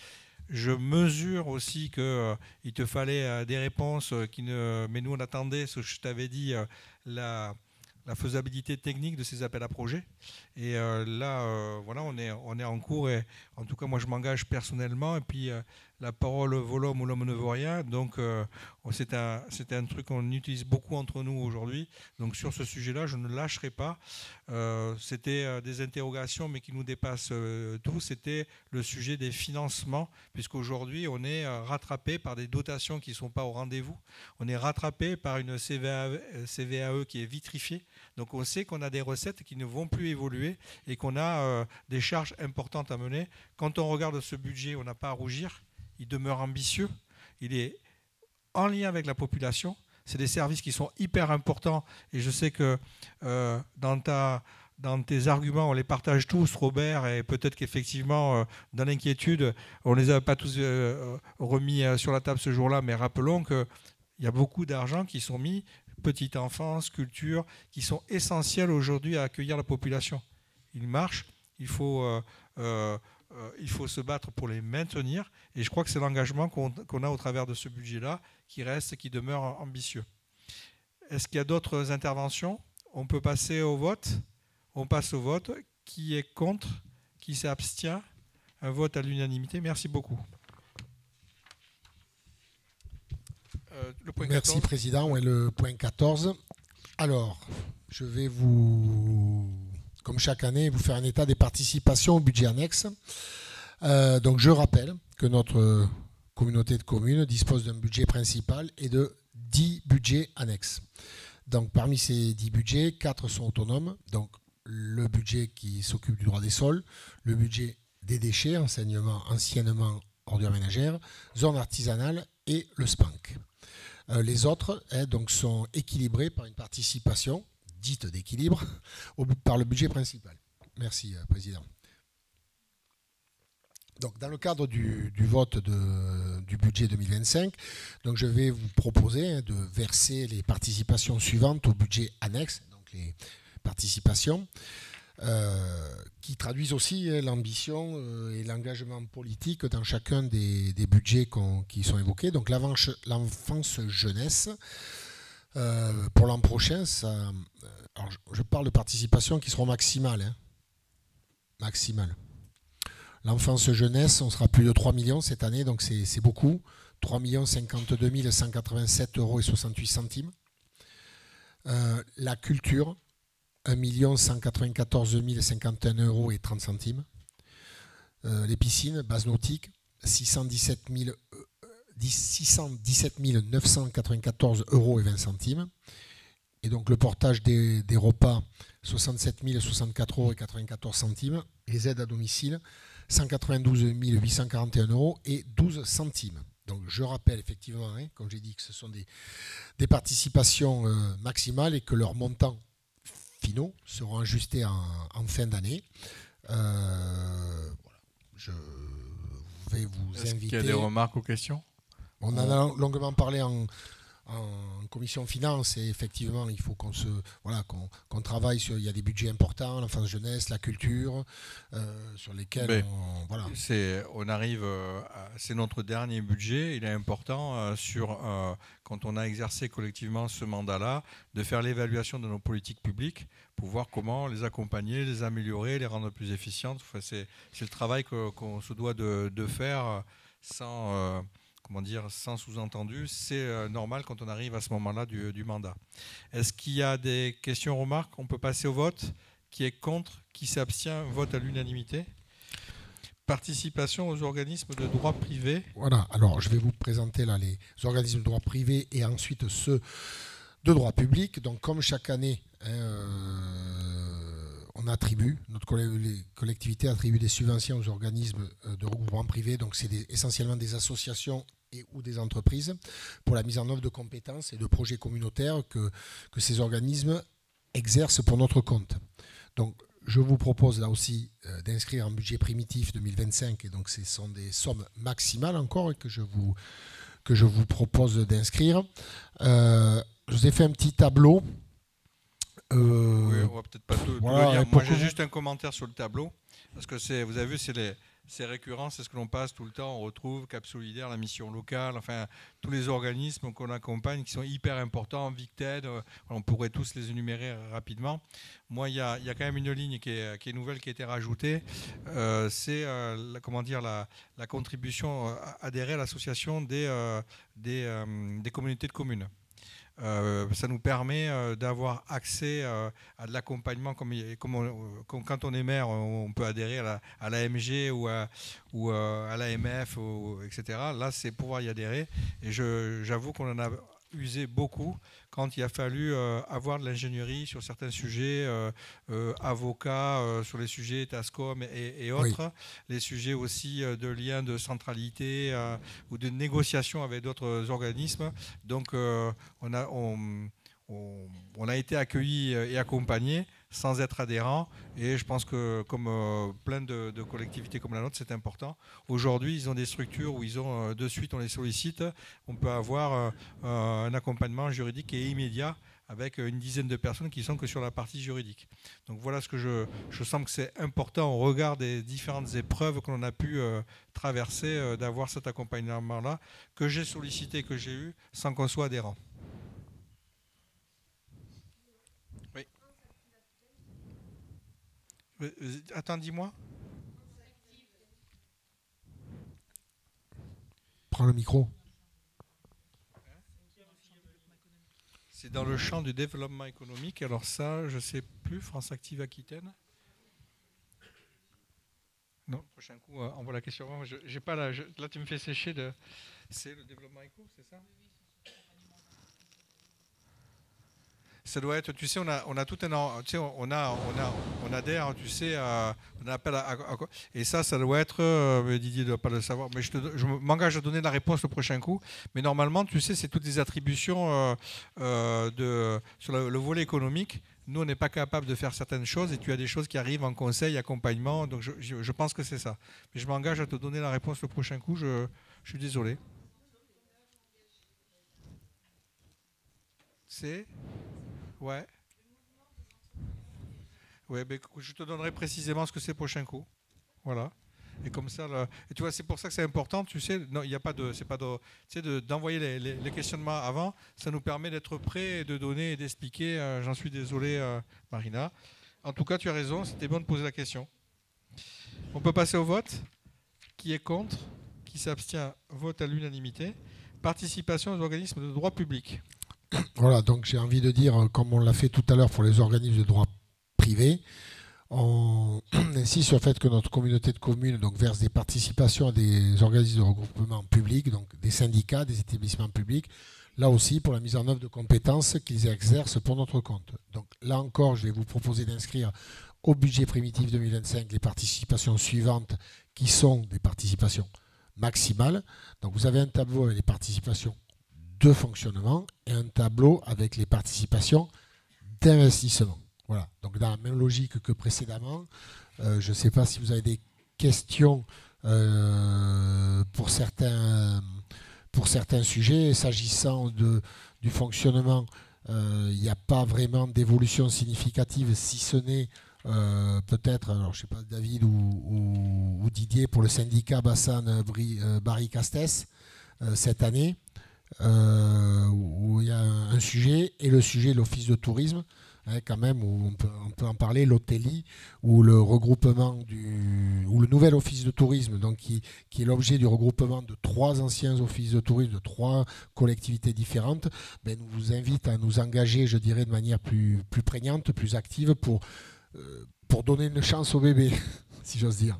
Je mesure aussi qu'il te fallait des réponses, mais nous on attendait, ce que je t'avais dit, la faisabilité technique de ces appels à projets. Et là, voilà, on est en cours. Et en tout cas, moi je m'engage personnellement. Et puis la parole vaut l'homme ou l'homme ne vaut rien. Donc c'est un truc qu'on utilise beaucoup entre nous aujourd'hui. Donc sur ce sujet-là, je ne lâcherai pas. C'était des interrogations, mais qui nous dépassent tous. C'était le sujet des financements, puisqu'aujourd'hui, on est rattrapé par des dotations qui ne sont pas au rendez-vous. On est rattrapé par une CVAE qui est vitrifiée. Donc on sait qu'on a des recettes qui ne vont plus évoluer et qu'on a des charges importantes à mener. Quand on regarde ce budget, on n'a pas à rougir. Il demeure ambitieux. Il est en lien avec la population. C'est des services qui sont hyper importants. Et je sais que dans tes arguments, on les partage tous, Robert, et peut-être qu'effectivement, dans l'inquiétude, on ne les a pas tous remis sur la table ce jour-là, mais rappelons qu'il y a beaucoup d'argent qui sont mis, petite enfance, culture, qui sont essentiels aujourd'hui à accueillir la population. Ils marchent, il faut se battre pour les maintenir, et je crois que c'est l'engagement qu'on a au travers de ce budget-là qui reste, qui demeure ambitieux. Est-ce qu'il y a d'autres interventions? On peut passer au vote. On passe au vote. Qui est contre? Qui s'abstient? Un vote à l'unanimité. Merci beaucoup. Le point 14. Merci, Président. Ouais, le point 14. Alors, je vais comme chaque année, vous faire un état des participations au budget annexe. Donc, je rappelle que notre communauté de communes dispose d'un budget principal et de 10 budgets annexes. Donc, parmi ces 10 budgets, 4 sont autonomes. Donc, le budget qui s'occupe du droit des sols, le budget des déchets, anciennement ordures ménagères, zone artisanale et le SPANC. Les autres donc, sont équilibrés par une participation dite d'équilibre par le budget principal. Merci, Président. Donc, dans le cadre du vote du budget 2025, donc je vais vous proposer de verser les participations suivantes au budget annexe, donc les participations qui traduisent aussi l'ambition et l'engagement politique dans chacun des budgets qui sont évoqués. Donc, l'enfance jeunesse, pour l'an prochain, alors je parle de participations qui seront maximales. Maximales. L'enfance jeunesse, on sera plus de 3 millions cette année, donc c'est beaucoup. 3 52 187 € et 68 centimes. La culture, 1 194 051 € et 30 centimes. Les piscines, base nautique, 617 994 € et 20 centimes. Et donc le portage des repas, 67 064 € et 94 centimes. Les aides à domicile, 192 841 € et 12 centimes. Donc je rappelle effectivement, comme j'ai dit, que ce sont des participations maximales et que leurs montants finaux seront ajustés en fin d'année. Voilà. Je vais vous inviter. Est-ce qu'il y a des remarques ou questions? On en a longuement parlé en commission finance et effectivement il faut qu'on travaille sur, il y a des budgets importants, l'enfance jeunesse, la culture, sur lesquels on arrive, c'est notre dernier budget, il est important quand on a exercé collectivement ce mandat-là, de faire l'évaluation de nos politiques publiques pour voir comment les accompagner, les améliorer, les rendre plus efficientes. Enfin, c'est le travail qu'on se doit de faire sans sous-entendu, c'est normal quand on arrive à ce moment-là du mandat. Est-ce qu'il y a des questions, remarques? On peut passer au vote. Qui est contre? Qui s'abstient? Vote à l'unanimité. Participation aux organismes de droit privé. Voilà, alors je vais vous présenter là les organismes de droit privé et ensuite ceux de droit public. Donc comme chaque année, on attribue, les collectivités attribuent des subventions aux organismes de regroupement privé. Donc c'est essentiellement des associations et ou des entreprises pour la mise en œuvre de compétences et de projets communautaires que ces organismes exercent pour notre compte. Donc, je vous propose là aussi d'inscrire un budget primitif 2025, et donc ce sont des sommes maximales encore que je vous propose d'inscrire. Je vous ai fait un petit tableau. Oui, on va peut-être pas tout le lire. Moi, j'ai juste un commentaire sur le tableau, parce que vous avez vu, c'est récurrent, c'est ce que l'on passe tout le temps. On retrouve Cap Solidaire, la mission locale, enfin tous les organismes qu'on accompagne qui sont hyper importants, Victed, on pourrait tous les énumérer rapidement. Moi, il y a quand même une ligne qui est nouvelle, qui a été rajoutée, c'est la contribution adhérer à l'association des communautés de communes. Ça nous permet d'avoir accès à de l'accompagnement comme quand on est maire, on peut adhérer à l'AMG ou à l'AMF, etc. Là, c'est pouvoir y adhérer. Et j'avoue qu'on en a usé beaucoup quand il a fallu avoir de l'ingénierie sur certains sujets, avocats sur les sujets TASCOM et autres, oui. Les sujets aussi de liens de centralité ou de négociation avec d'autres organismes. Donc on a été accueillis et accompagnés sans être adhérents, et je pense que comme plein de collectivités comme la nôtre, c'est important. Aujourd'hui, ils ont des structures où ils ont de suite, on les sollicite, on peut avoir un accompagnement juridique qui est immédiat avec une dizaine de personnes qui sont que sur la partie juridique. Donc voilà ce que je sens que c'est important au regard des différentes épreuves que l'on a pu traverser, d'avoir cet accompagnement-là que j'ai sollicité, que j'ai eu, sans qu'on soit adhérent. Attends, dis-moi. Prends le micro. C'est dans le champ du développement économique. Alors ça, je ne sais plus, France Active Aquitaine. Non, prochain coup, on voit la question. J'ai pas là, là, tu me fais sécher. C'est le développement éco, c'est ça? Ça doit être, tu sais, on a tout un, tu sais, on adhère, tu sais, on appelle et ça doit être, Didier ne doit pas le savoir, mais je m'engage à donner la réponse le prochain coup. Mais normalement, tu sais, c'est toutes des attributions sur le volet économique. Nous, on n'est pas capable de faire certaines choses, et tu as des choses qui arrivent en conseil, accompagnement, donc je pense que c'est ça. Mais je m'engage à te donner la réponse le prochain coup, je suis désolé. C'est... Ouais. Ouais, ben, je te donnerai précisément ce que c'est prochain coup. Voilà. Et comme ça, là, et tu vois, c'est pour ça que c'est important, tu sais, non, il n'y a pas de, c'est pas de, tu sais, d'envoyer les questionnements avant, ça nous permet d'être prêts et de donner et d'expliquer. J'en suis désolé, Marina. En tout cas, tu as raison, c'était bon de poser la question. On peut passer au vote. Qui est contre? Qui s'abstient? Vote à l'unanimité. Participation aux organismes de droit public. Voilà, donc j'ai envie de dire, comme on l'a fait tout à l'heure pour les organismes de droit privé, on insiste sur le fait que notre communauté de communes donc, verse des participations à des organismes de regroupement public, donc des syndicats, des établissements publics, là aussi pour la mise en œuvre de compétences qu'ils exercent pour notre compte. Donc là encore, je vais vous proposer d'inscrire au budget primitif 2025 les participations suivantes qui sont des participations maximales. Donc vous avez un tableau avec les participations de fonctionnement et un tableau avec les participations d'investissement. Voilà, donc dans la même logique que précédemment, je ne sais pas si vous avez des questions pour certains sujets. S'agissant du fonctionnement, il n'y a pas vraiment d'évolution significative, si ce n'est peut-être, alors je ne sais pas, David ou Didier, pour le syndicat Bassan-Barry-Castès cette année. Où il y a un sujet, et le sujet de l'office de tourisme, quand même, où on peut en parler, l'hôtellerie, ou le regroupement ou le nouvel office de tourisme, donc qui est l'objet du regroupement de 3 anciens offices de tourisme de 3 collectivités différentes, ben, nous vous invite à nous engager, je dirais, de manière plus prégnante, plus active, pour donner une chance au bébé, si j'ose dire.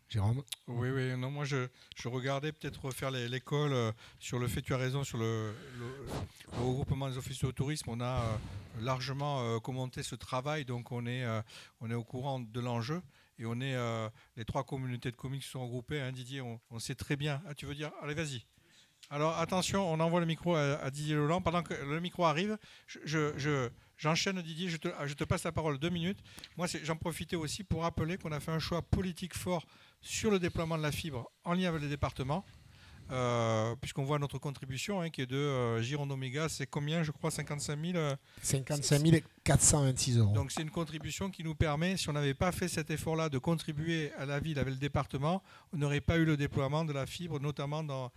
Jérôme? Oui, non, moi je regardais peut-être refaire l'école sur le fait, tu as raison, sur le regroupement des offices de tourisme. On a largement commenté ce travail, donc on est au courant de l'enjeu. et on est les 3 communautés de communes qui sont regroupées. Hein, Didier, on sait très bien. Ah, tu veux dire? Allez, vas-y. Alors attention, on envoie le micro à Didier Leland. Pendant que le micro arrive, j'enchaîne Didier, je te passe la parole 2 minutes. Moi, j'en profitais aussi pour rappeler qu'on a fait un choix politique fort sur le déploiement de la fibre en lien avec les départements. Puisqu'on voit notre contribution qui est de Gironde Omega, c'est combien, je crois, 55 000 55 426 €. Donc c'est une contribution qui nous permet, si on n'avait pas fait cet effort-là de contribuer à la ville avec le département, on n'aurait pas eu le déploiement de la fibre, notamment dans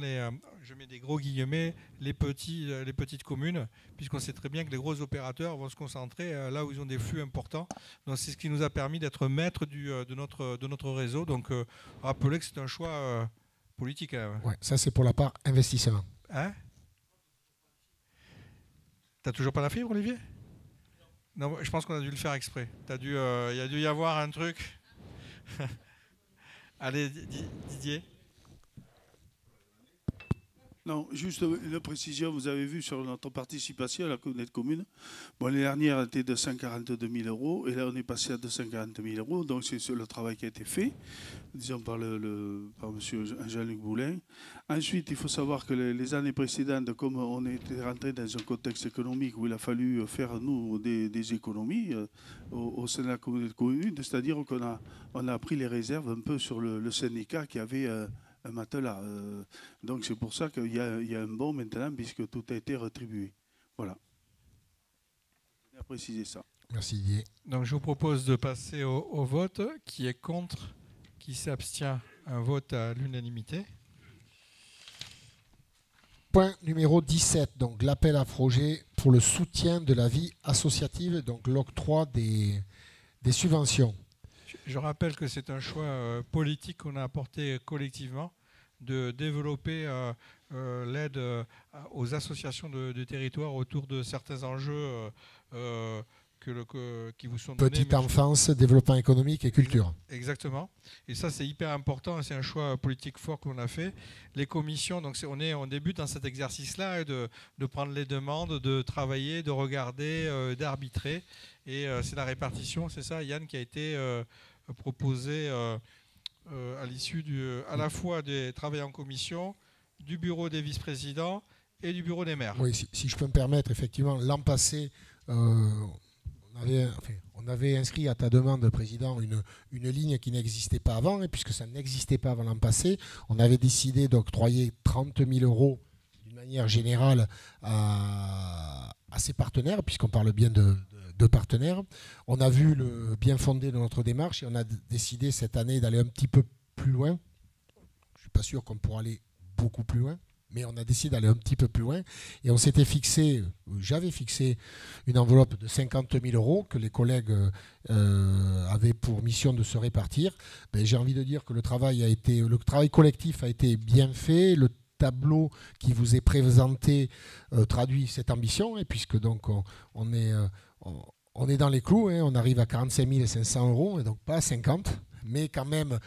les, je mets des gros guillemets, les petites communes, puisqu'on sait très bien que les gros opérateurs vont se concentrer là où ils ont des flux importants. Donc c'est ce qui nous a permis d'être maître de notre réseau. Donc rappelez que c'est un choix politique. Ouais, ça c'est pour la part investissement. Hein? T'as toujours pas la fibre, Olivier? Non, je pense qu'on a dû le faire exprès. Il y a dû y avoir un truc. Allez, Didier. Non, juste une précision, vous avez vu sur notre participation à la communauté de communes, bon, l'année dernière elle était de 142 000 € et là on est passé à 240 000 €, donc c'est le travail qui a été fait, disons par M. Jean-Luc Boulin. Ensuite, il faut savoir que les années précédentes, comme on était rentré dans un contexte économique où il a fallu faire, nous, des économies au sein de la communauté de communes, c'est-à-dire qu'on a pris les réserves un peu sur le syndicat qui avait un matelas. Donc c'est pour ça qu'il y a un bon maintenant, puisque tout a été rétribué. Voilà. Je voulais préciser ça. Merci Didier. Donc je vous propose de passer au vote. Qui est contre? Qui s'abstient? Un vote à l'unanimité. Point numéro 17, donc l'appel à projet pour le soutien de la vie associative, donc l'octroi des subventions. Je rappelle que c'est un choix politique qu'on a apporté collectivement de développer l'aide aux associations de territoire autour de certains enjeux qui vous sont donnés. Petite enfance, développement économique et culture. Exactement. Et ça, c'est hyper important. C'est un choix politique fort qu'on a fait. Les commissions, donc on débute dans cet exercice-là de prendre les demandes, de travailler, de regarder, d'arbitrer. Et c'est la répartition, c'est ça, Yann, qui a été proposé à l'issue à la fois des travaux en commission, du bureau des vice-présidents et du bureau des maires. Oui, si je peux me permettre, effectivement, l'an passé, on avait inscrit à ta demande, Président, une ligne qui n'existait pas avant, et puisque ça n'existait pas avant l'an passé, on avait décidé d'octroyer 30 000 € d'une manière générale à ses partenaires, puisqu'on parle bien de partenaires. On a vu le bien fondé de notre démarche et on a décidé cette année d'aller un petit peu plus loin. Je ne suis pas sûr qu'on pourra aller beaucoup plus loin, mais on a décidé d'aller un petit peu plus loin et on s'était fixé, j'avais fixé une enveloppe de 50 000 € que les collègues avaient pour mission de se répartir. J'ai envie de dire que le travail collectif a été bien fait. Le tableau qui vous est présenté traduit cette ambition, et puisque donc on est dans les clous, on arrive à 45 500 €, et donc pas 50, mais quand même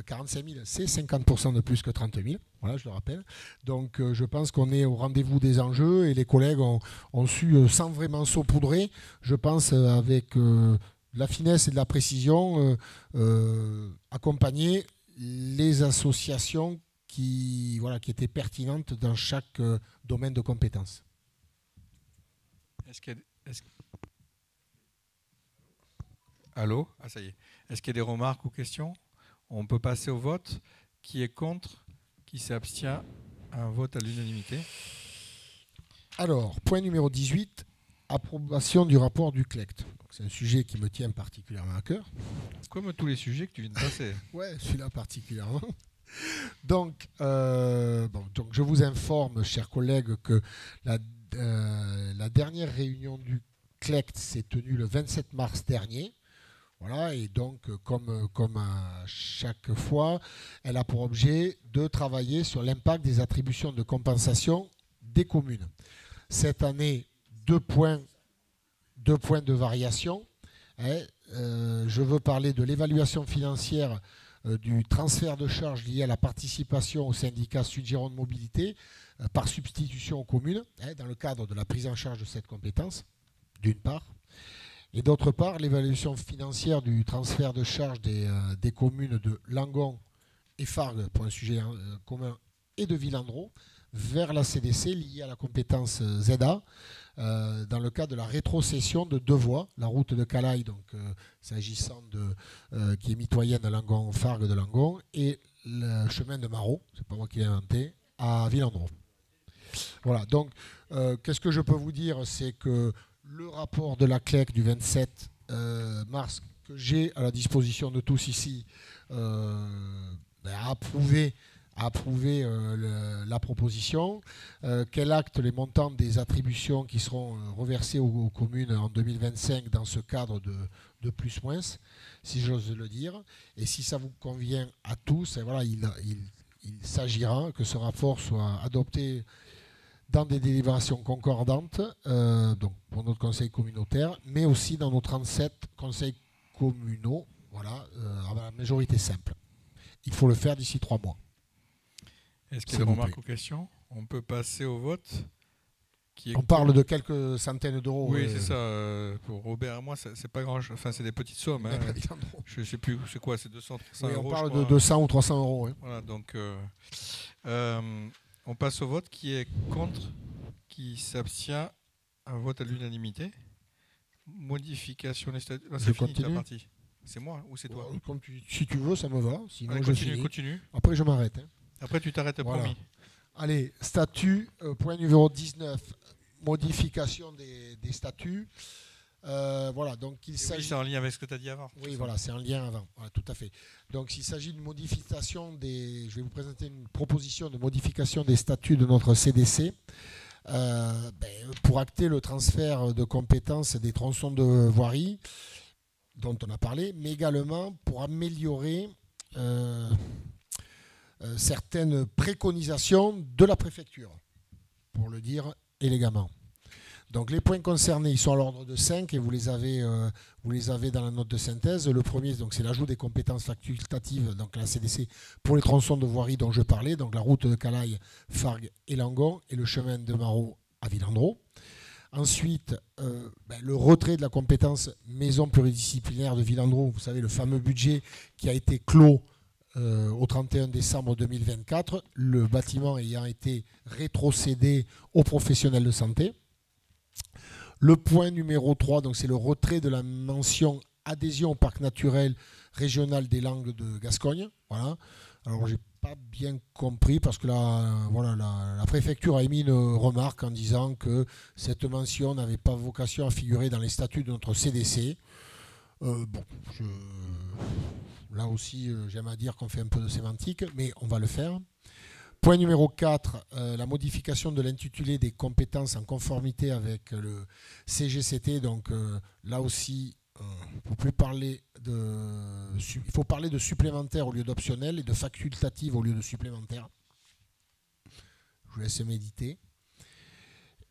45 000, c'est 50% de plus que 30 000, voilà, je le rappelle. Donc je pense qu'on est au rendez-vous des enjeux, et les collègues ont su, sans vraiment saupoudrer, je pense avec de la finesse et de la précision, accompagner les associations qui étaient pertinentes dans chaque domaine de compétences. Allô? Ah, ça y est. Est-ce qu'il y a des remarques ou questions? On peut passer au vote. Qui est contre? Qui s'abstient? Un vote à l'unanimité. Alors, point numéro 18, approbation du rapport du CLECT. C'est un sujet qui me tient particulièrement à cœur. Comme tous les sujets que tu viens de passer. Ouais, celui-là particulièrement. Donc, je vous informe, chers collègues, que la dernière réunion du CLECT s'est tenue le 27 mars dernier. Voilà, et donc, comme à chaque fois, elle a pour objet de travailler sur l'impact des attributions de compensation des communes. Cette année, deux points de variation. Je veux parler de l'évaluation financière du transfert de charges lié à la participation au syndicat Sud-Gironde Mobilité par substitution aux communes, dans le cadre de la prise en charge de cette compétence, d'une part. Et d'autre part, l'évaluation financière du transfert de charges des communes de Langon et Fargues, pour un sujet commun, et de Villandreau, vers la CDC liée à la compétence ZA, dans le cadre de la rétrocession de 2 voies, la route de Calaï, donc s'agissant qui est mitoyenne de Langon-Fargues de Langon, et le chemin de Marot, c'est pas moi qui l'ai inventé, à Villandreau. Voilà, donc qu'est-ce que je peux vous dire, c'est que le rapport de la CLEC du 27 mars, que j'ai à la disposition de tous ici, a approuvé la proposition, qu'elle acte les montants des attributions qui seront reversées aux communes en 2025 dans ce cadre de plus-moins, si j'ose le dire. Et si ça vous convient à tous, et voilà, il s'agira que ce rapport soit adopté dans des délibérations concordantes, donc pour notre conseil communautaire, mais aussi dans nos 37 conseils communaux, voilà, à la majorité simple. Il faut le faire d'ici 3 mois. Est-ce qu'il y a des remarques ou questions? On peut passer au vote. On parle de quelques centaines d'euros. Oui, c'est ça. Pour Robert et moi, c'est pas grand chose. Enfin, c'est des petites sommes. Hein. Je ne sais plus, c'est quoi? C'est 200, 300 euros. On parle de 200 ou 300 euros. Oui. Voilà, donc on passe au vote. Qui est contre? Qui s'abstient? Un vote à l'unanimité. Modification des statuts. C'est fini la partie. C'est moi ou c'est toi? Si tu veux, ça me va. Sinon, allez, continue. Après, je m'arrête. Hein. Après, tu t'arrêtes, voilà. Promis. Allez, statut, point numéro 19, modification des statuts. Voilà, donc il s'agit. Oui, c'est en lien avec ce que tu as dit avant. Oui, voilà, c'est en lien avant. Voilà, tout à fait. Donc, il s'agit d'une modification des. Je vais vous présenter une proposition de modification des statuts de notre CDC pour acter le transfert de compétences des tronçons de voirie dont on a parlé, mais également pour améliorer certaines préconisations de la préfecture, pour le dire élégamment. Donc les points concernés, ils sont à l'ordre de 5 et vous les avez dans la note de synthèse. Le premier, donc, c'est l'ajout des compétences facultatives, donc la CDC, pour les tronçons de voirie dont je parlais, donc la route de Calaï, Fargues et Langon, et le chemin de Marot à Villandreau. Ensuite, le retrait de la compétence maison pluridisciplinaire de Villandreau, vous savez, le fameux budget qui a été clos au 31 décembre 2024, le bâtiment ayant été rétrocédé aux professionnels de santé. Le point numéro 3, donc, c'est le retrait de la mention adhésion au parc naturel régional des Landes de Gascogne. Voilà. Alors, je n'ai pas bien compris parce que la préfecture a émis une remarque en disant que cette mention n'avait pas vocation à figurer dans les statuts de notre CDC. Là aussi, j'aime à dire qu'on fait un peu de sémantique, mais on va le faire. Point numéro 4, la modification de l'intitulé des compétences en conformité avec le CGCT. Donc là aussi, il faut parler de supplémentaire au lieu d'optionnel et de facultative au lieu de supplémentaire. Je vous laisse méditer.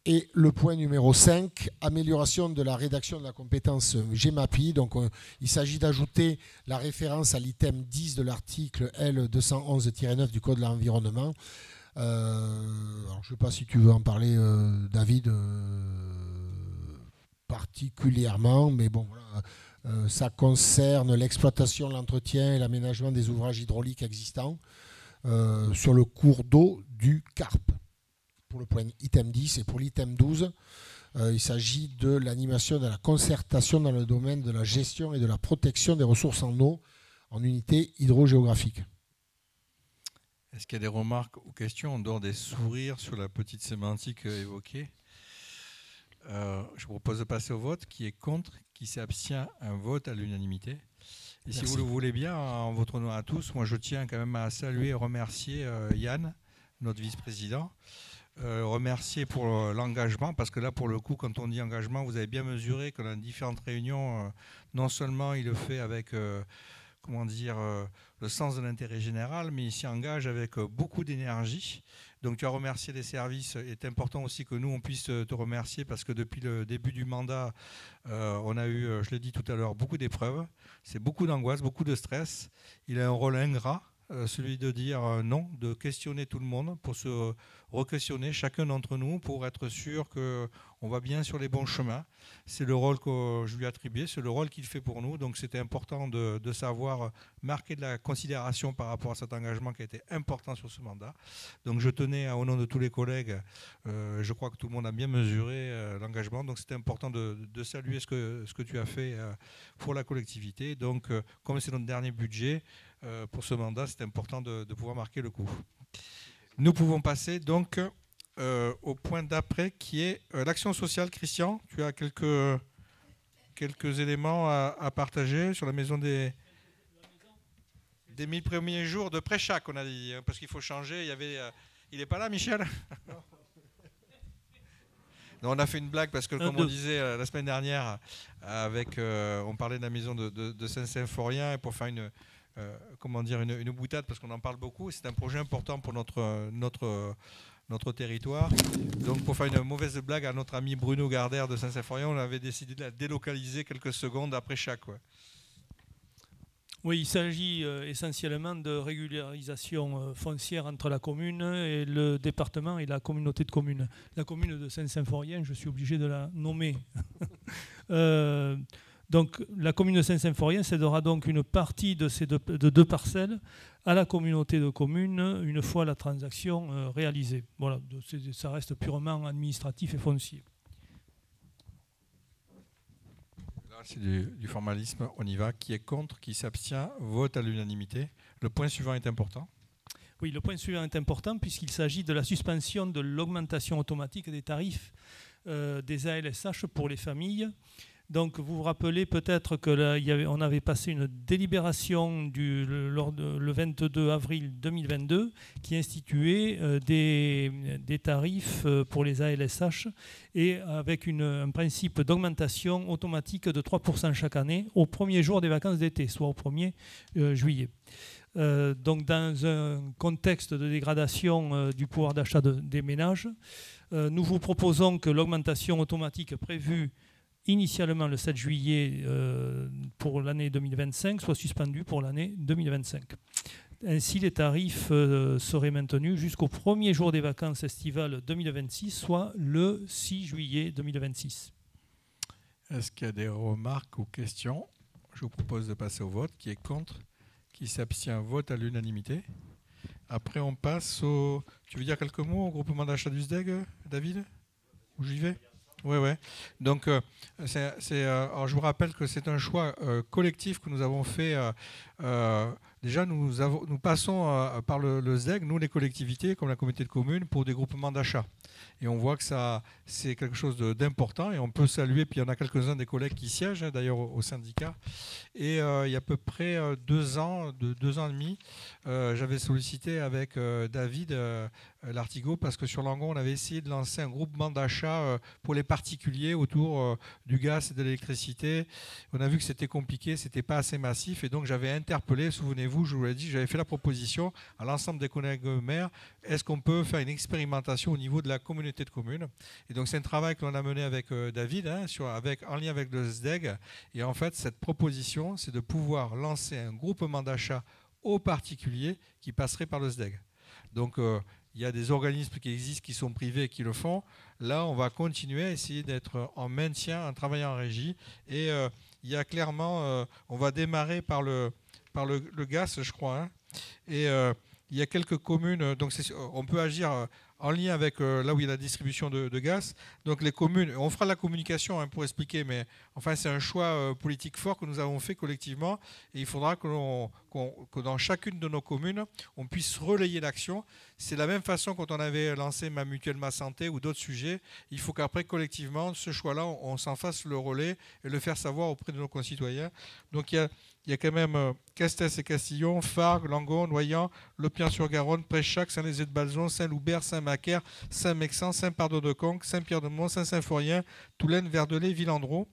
Et le point numéro 5, amélioration de la rédaction de la compétence GEMAPI. Donc, il s'agit d'ajouter la référence à l'item 10 de l'article L211-9 du Code de l'environnement. Alors, je ne sais pas si tu veux en parler, David, particulièrement, mais bon, voilà, ça concerne l'exploitation, l'entretien et l'aménagement des ouvrages hydrauliques existants sur le cours d'eau du Carpe. Pour le point item 10 et pour l'item 12, il s'agit de l'animation de la concertation dans le domaine de la gestion et de la protection des ressources en eau en unité hydrogéographique. Est-ce qu'il y a des remarques ou questions en dehors des sourires sur la petite sémantique évoquée? Je vous propose de passer au vote. Qui est contre? Qui s'abstient? Un vote à l'unanimité. Et merci. Si vous le voulez bien, en votre nom à tous, moi je tiens quand même à saluer et remercier Yann, notre vice-président. Remercier pour l'engagement, parce que là, pour le coup, quand on dit engagement, vous avez bien mesuré que dans différentes réunions, non seulement il le fait avec le sens de l'intérêt général, mais il s'y engage avec beaucoup d'énergie. Donc tu as remercié les services. Il est important aussi que nous, on puisse te remercier, parce que depuis le début du mandat, on a eu, je l'ai dit tout à l'heure, beaucoup d'épreuves. C'est beaucoup d'angoisse, beaucoup de stress. Il a un rôle ingrat. Celui de dire non, de questionner tout le monde, pour se re-questionner chacun d'entre nous, pour être sûr on va bien sur les bons chemins. C'est le rôle que je lui ai attribué, c'est le rôle qu'il fait pour nous. Donc c'était important de savoir marquer de la considération par rapport à cet engagement qui a été important sur ce mandat. Donc je tenais, au nom de tous les collègues, je crois que tout le monde a bien mesuré l'engagement. Donc c'était important de saluer ce que tu as fait pour la collectivité. Donc comme c'est notre dernier budget pour ce mandat, c'est important de pouvoir marquer le coup. Nous pouvons passer donc au point d'après qui est l'action sociale. Christian, tu as quelques éléments à partager sur la maison des 1000 premiers jours de Préchac, on a dit, parce qu'il faut changer. Il n'est pas là, Michel? Non, on a fait une blague parce que, comme on disait la semaine dernière, on parlait de la maison de Saint-Symphorien, et pour faire une boutade, parce qu'on en parle beaucoup. C'est un projet important pour notre territoire. Donc pour faire une mauvaise blague à notre ami Bruno Gardère de Saint-Symphorien, on avait décidé de la délocaliser quelques secondes après chaque. Oui, il s'agit essentiellement de régularisation foncière entre la commune et le département et la communauté de communes. La commune de Saint-Symphorien, je suis obligé de la nommer. Donc la commune de Saint-Symphorien cédera donc une partie de ces deux parcelles à la communauté de communes une fois la transaction réalisée. Voilà, ça reste purement administratif et foncier. Là, c'est du formalisme, on y va. Qui est contre, qui s'abstient, vote à l'unanimité. Le point suivant est important. Oui, le point suivant est important puisqu'il s'agit de la suspension de l'augmentation automatique des tarifs des ALSH pour les familles. Donc vous vous rappelez peut-être qu'on avait passé une délibération le 22 avril 2022 qui instituait des tarifs pour les ALSH et avec un principe d'augmentation automatique de 3% chaque année au premier jour des vacances d'été, soit au 1er juillet. Donc dans un contexte de dégradation du pouvoir d'achat des ménages, nous vous proposons que l'augmentation automatique prévue initialement le 7 juillet pour l'année 2025 soit suspendue pour l'année 2025. Ainsi, les tarifs seraient maintenus jusqu'au premier jour des vacances estivales 2026, soit le 6 juillet 2026. Est-ce qu'il y a des remarques ou questions? Je vous propose de passer au vote. Qui est contre? Qui s'abstient? Vote à l'unanimité. Après, on passe au... Tu veux dire quelques mots au groupement d'achat du SDEG, David? Ou j'y vais? Oui. Donc, alors je vous rappelle que c'est un choix collectif que nous avons fait. Déjà, nous passons par le SDEG, nous les collectivités, comme la communauté de communes, pour des groupements d'achat. Et on voit que c'est quelque chose d'important et on peut saluer, puis il y en a quelques-uns des collègues qui siègent d'ailleurs au syndicat. Et il y a à peu près 2 ans et demi, j'avais sollicité avec David Lartigot, parce que sur Langon, on avait essayé de lancer un groupement d'achat pour les particuliers autour du gaz et de l'électricité. On a vu que c'était compliqué, c'était pas assez massif, et donc j'avais interpellé, souvenez-vous, je vous l'ai dit, j'avais fait la proposition à l'ensemble des collègues maires, est-ce qu'on peut faire une expérimentation au niveau de la communauté de communes? Et donc c'est un travail que l'on a mené avec David, en lien avec le SDEG, et en fait cette proposition, c'est de pouvoir lancer un groupement d'achat aux particuliers qui passerait par le SDEG. Donc il y a des organismes qui existent, qui sont privés et qui le font. Là, on va continuer à essayer d'être en maintien, en travaillant en régie. Et il y a clairement, on va démarrer par le gaz, je crois. Et il y a quelques communes, donc on peut agir en lien avec là où il y a la distribution de gaz. Donc les communes, on fera de la communication pour expliquer, mais enfin c'est un choix politique fort que nous avons fait collectivement, et il faudra que dans chacune de nos communes, on puisse relayer l'action. C'est la même façon quand on avait lancé Ma Mutuelle Ma Santé ou d'autres sujets. Il faut qu'après collectivement, ce choix-là, on s'en fasse le relais et le faire savoir auprès de nos concitoyens. Donc il y a quand même Castès et Castillon, Fargues, Langon, Noyant, Le Pian-sur-Garonne, Préchac, Saint-Léger-de-Balzon, Saint-Loubert, Saint-Macaire, Saint-Mexan, Saint-Pardon-de-Conques, Saint-Pierre-de-Mont, Saint-Symphorien, Toulaine, Verdelais, Villandreau.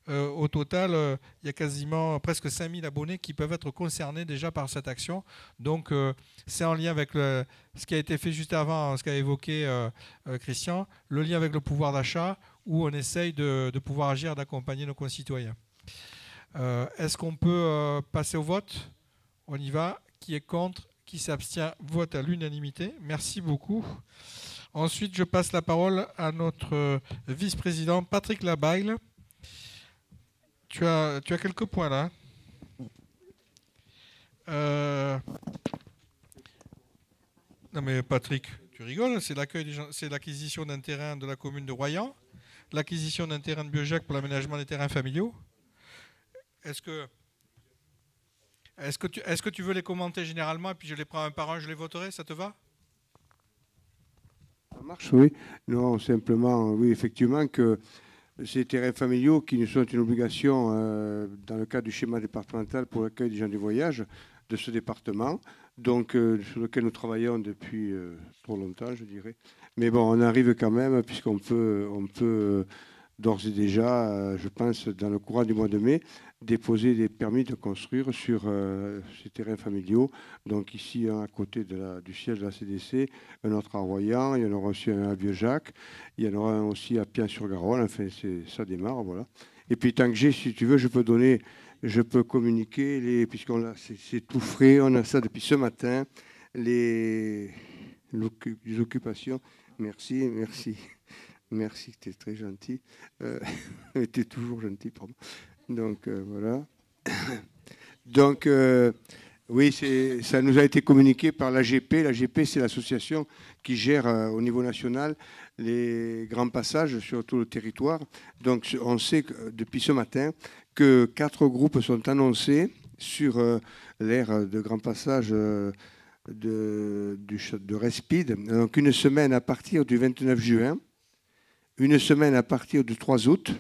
Au total, il y a quasiment presque 5000 abonnés qui peuvent être concernés déjà par cette action. Donc c'est en lien avec ce qui a été fait juste avant, ce qu'a évoqué Christian, le lien avec le pouvoir d'achat, où on essaye de pouvoir agir, d'accompagner nos concitoyens. Est-ce qu'on peut passer au vote? On y va. Qui est contre? Qui s'abstient? Vote à l'unanimité. Merci beaucoup. Ensuite, je passe la parole à notre vice-président Patrick Labaille. Tu as quelques points là. Non mais Patrick, tu rigoles, c'est l'acquisition d'un terrain de la commune de Royan, l'acquisition d'un terrain de Biojac pour l'aménagement des terrains familiaux. Est-ce que tu veux les commenter généralement et puis je les prends un par un, je les voterai, ça te va? Ça marche, oui. Non, simplement, oui, effectivement, que ces terrains familiaux qui nous sont une obligation dans le cadre du schéma départemental pour l'accueil des gens du voyage de ce département, donc sur lequel nous travaillons depuis trop longtemps, je dirais. Mais bon, on arrive quand même, puisqu'on peut d'ores et déjà, je pense, dans le courant du mois de mai, déposer des permis de construire sur ces terrains familiaux. Donc ici, à côté du siège de la CDC, un autre à Royan, il y en aura aussi un à Biojac, il y en aura un aussi à Pien-sur-Garonne, enfin ça démarre, voilà. Et puis tant que j'ai, si tu veux, je peux communiquer, c'est tout frais, on a ça depuis ce matin, les occupations. Merci, tu es très gentil. Tu es toujours gentil, pardon. Donc, voilà. Donc, oui, ça nous a été communiqué par l'AGP. L'AGP, c'est l'association qui gère au niveau national les grands passages sur tout le territoire. Donc, on sait que, depuis ce matin que 4 groupes sont annoncés sur l'aire de grand passage de Respide. Donc, une semaine à partir du 29 juin, une semaine à partir du 3 août,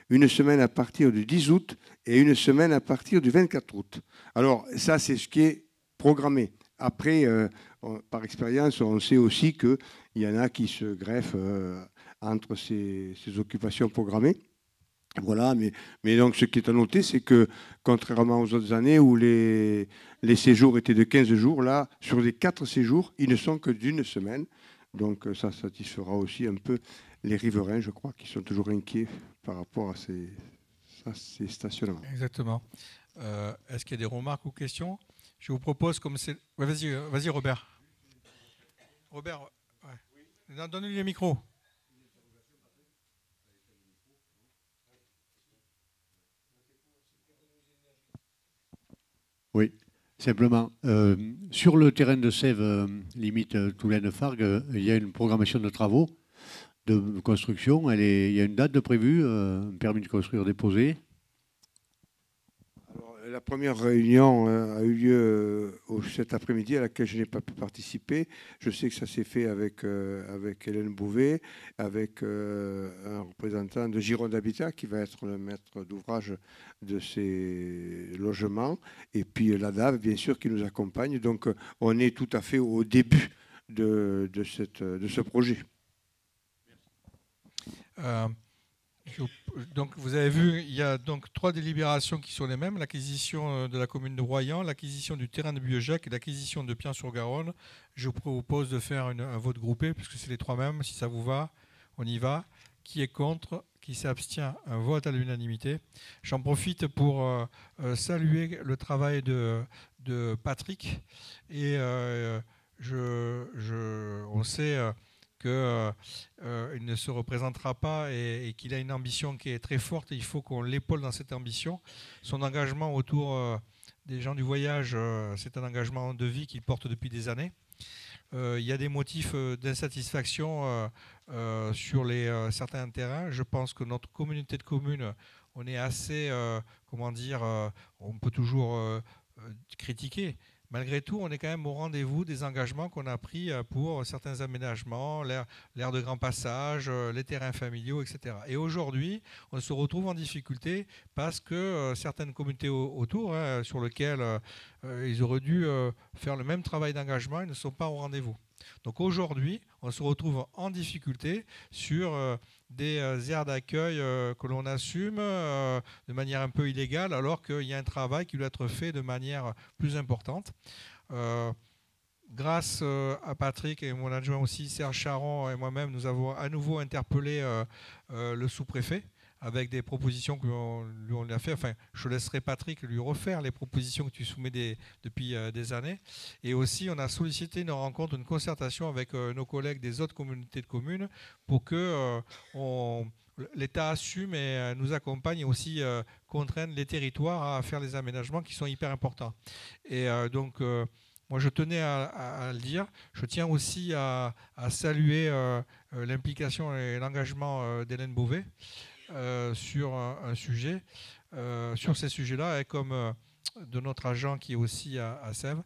une semaine à partir du 10 août et une semaine à partir du 24 août. Alors, ça, c'est ce qui est programmé. Après, par expérience, on sait aussi qu'il y en a qui se greffent entre ces occupations programmées. Voilà, mais donc ce qui est à noter, c'est que contrairement aux autres années où les séjours étaient de 15 jours, là, sur les 4 séjours, ils ne sont que d'une semaine. Donc ça satisfera aussi un peu les riverains, je crois, qui sont toujours inquiets par rapport à ces stationnements. Exactement. Est-ce qu'il y a des remarques ou questions? Je vous propose, comme c'est... Ouais, vas-y Robert. Robert, ouais. Donne-lui le micro. Oui, simplement, sur le terrain de Sèvres, limite Toulaine-Fargue, il y a une programmation de travaux de construction. Il y a une date de prévue, un permis de construire déposé. Alors, la première réunion a eu lieu cet après-midi à laquelle je n'ai pas pu participer. Je sais que ça s'est fait avec Hélène Bouvet, avec un représentant de Gironde Habitat qui va être le maître d'ouvrage de ces logements, et puis l'ADAV, bien sûr, qui nous accompagne. Donc, on est tout à fait au début de ce projet. Donc vous avez vu, il y a donc 3 délibérations qui sont les mêmes: l'acquisition de la commune de Royan, l'acquisition du terrain de Biojac et l'acquisition de Pien-sur-Garonne. Je vous propose de faire un vote groupé puisque c'est les 3 mêmes. Si ça vous va, on y va. Qui est contre? Qui s'abstient? Un vote à l'unanimité. J'en profite pour saluer le travail de Patrick, et on sait qu'il ne se représentera pas et qu'il a une ambition qui est très forte, et il faut qu'on l'épaule dans cette ambition. Son engagement autour des gens du voyage, c'est un engagement de vie qu'il porte depuis des années. Il y a des motifs d'insatisfaction sur certains terrains. Je pense que notre communauté de communes, on est assez, on peut toujours critiquer. Malgré tout, on est quand même au rendez-vous des engagements qu'on a pris pour certains aménagements, l'aire de grand passage, les terrains familiaux, etc. Et aujourd'hui, on se retrouve en difficulté parce que certaines communautés autour, sur lesquelles ils auraient dû faire le même travail d'engagement, ils ne sont pas au rendez-vous. Donc aujourd'hui, on se retrouve en difficulté sur des aires d'accueil que l'on assume de manière un peu illégale, alors qu'il y a un travail qui doit être fait de manière plus importante. Grâce à Patrick et mon adjoint aussi, Serge Charon, et moi-même, nous avons à nouveau interpellé le sous-préfet avec des propositions que lui on lui a fait. Enfin, je laisserai Patrick lui refaire les propositions que tu soumets depuis des années. Et aussi, on a sollicité une rencontre, une concertation avec nos collègues des autres communautés de communes pour que l'État assume et nous accompagne et aussi contraigne les territoires à faire les aménagements qui sont hyper importants. Et donc, moi, je tenais à le dire. Je tiens aussi à saluer l'implication et l'engagement d'Hélène Beauvais sur un sujet, sur ces sujets-là, et comme de notre agent qui est aussi à Sèvres.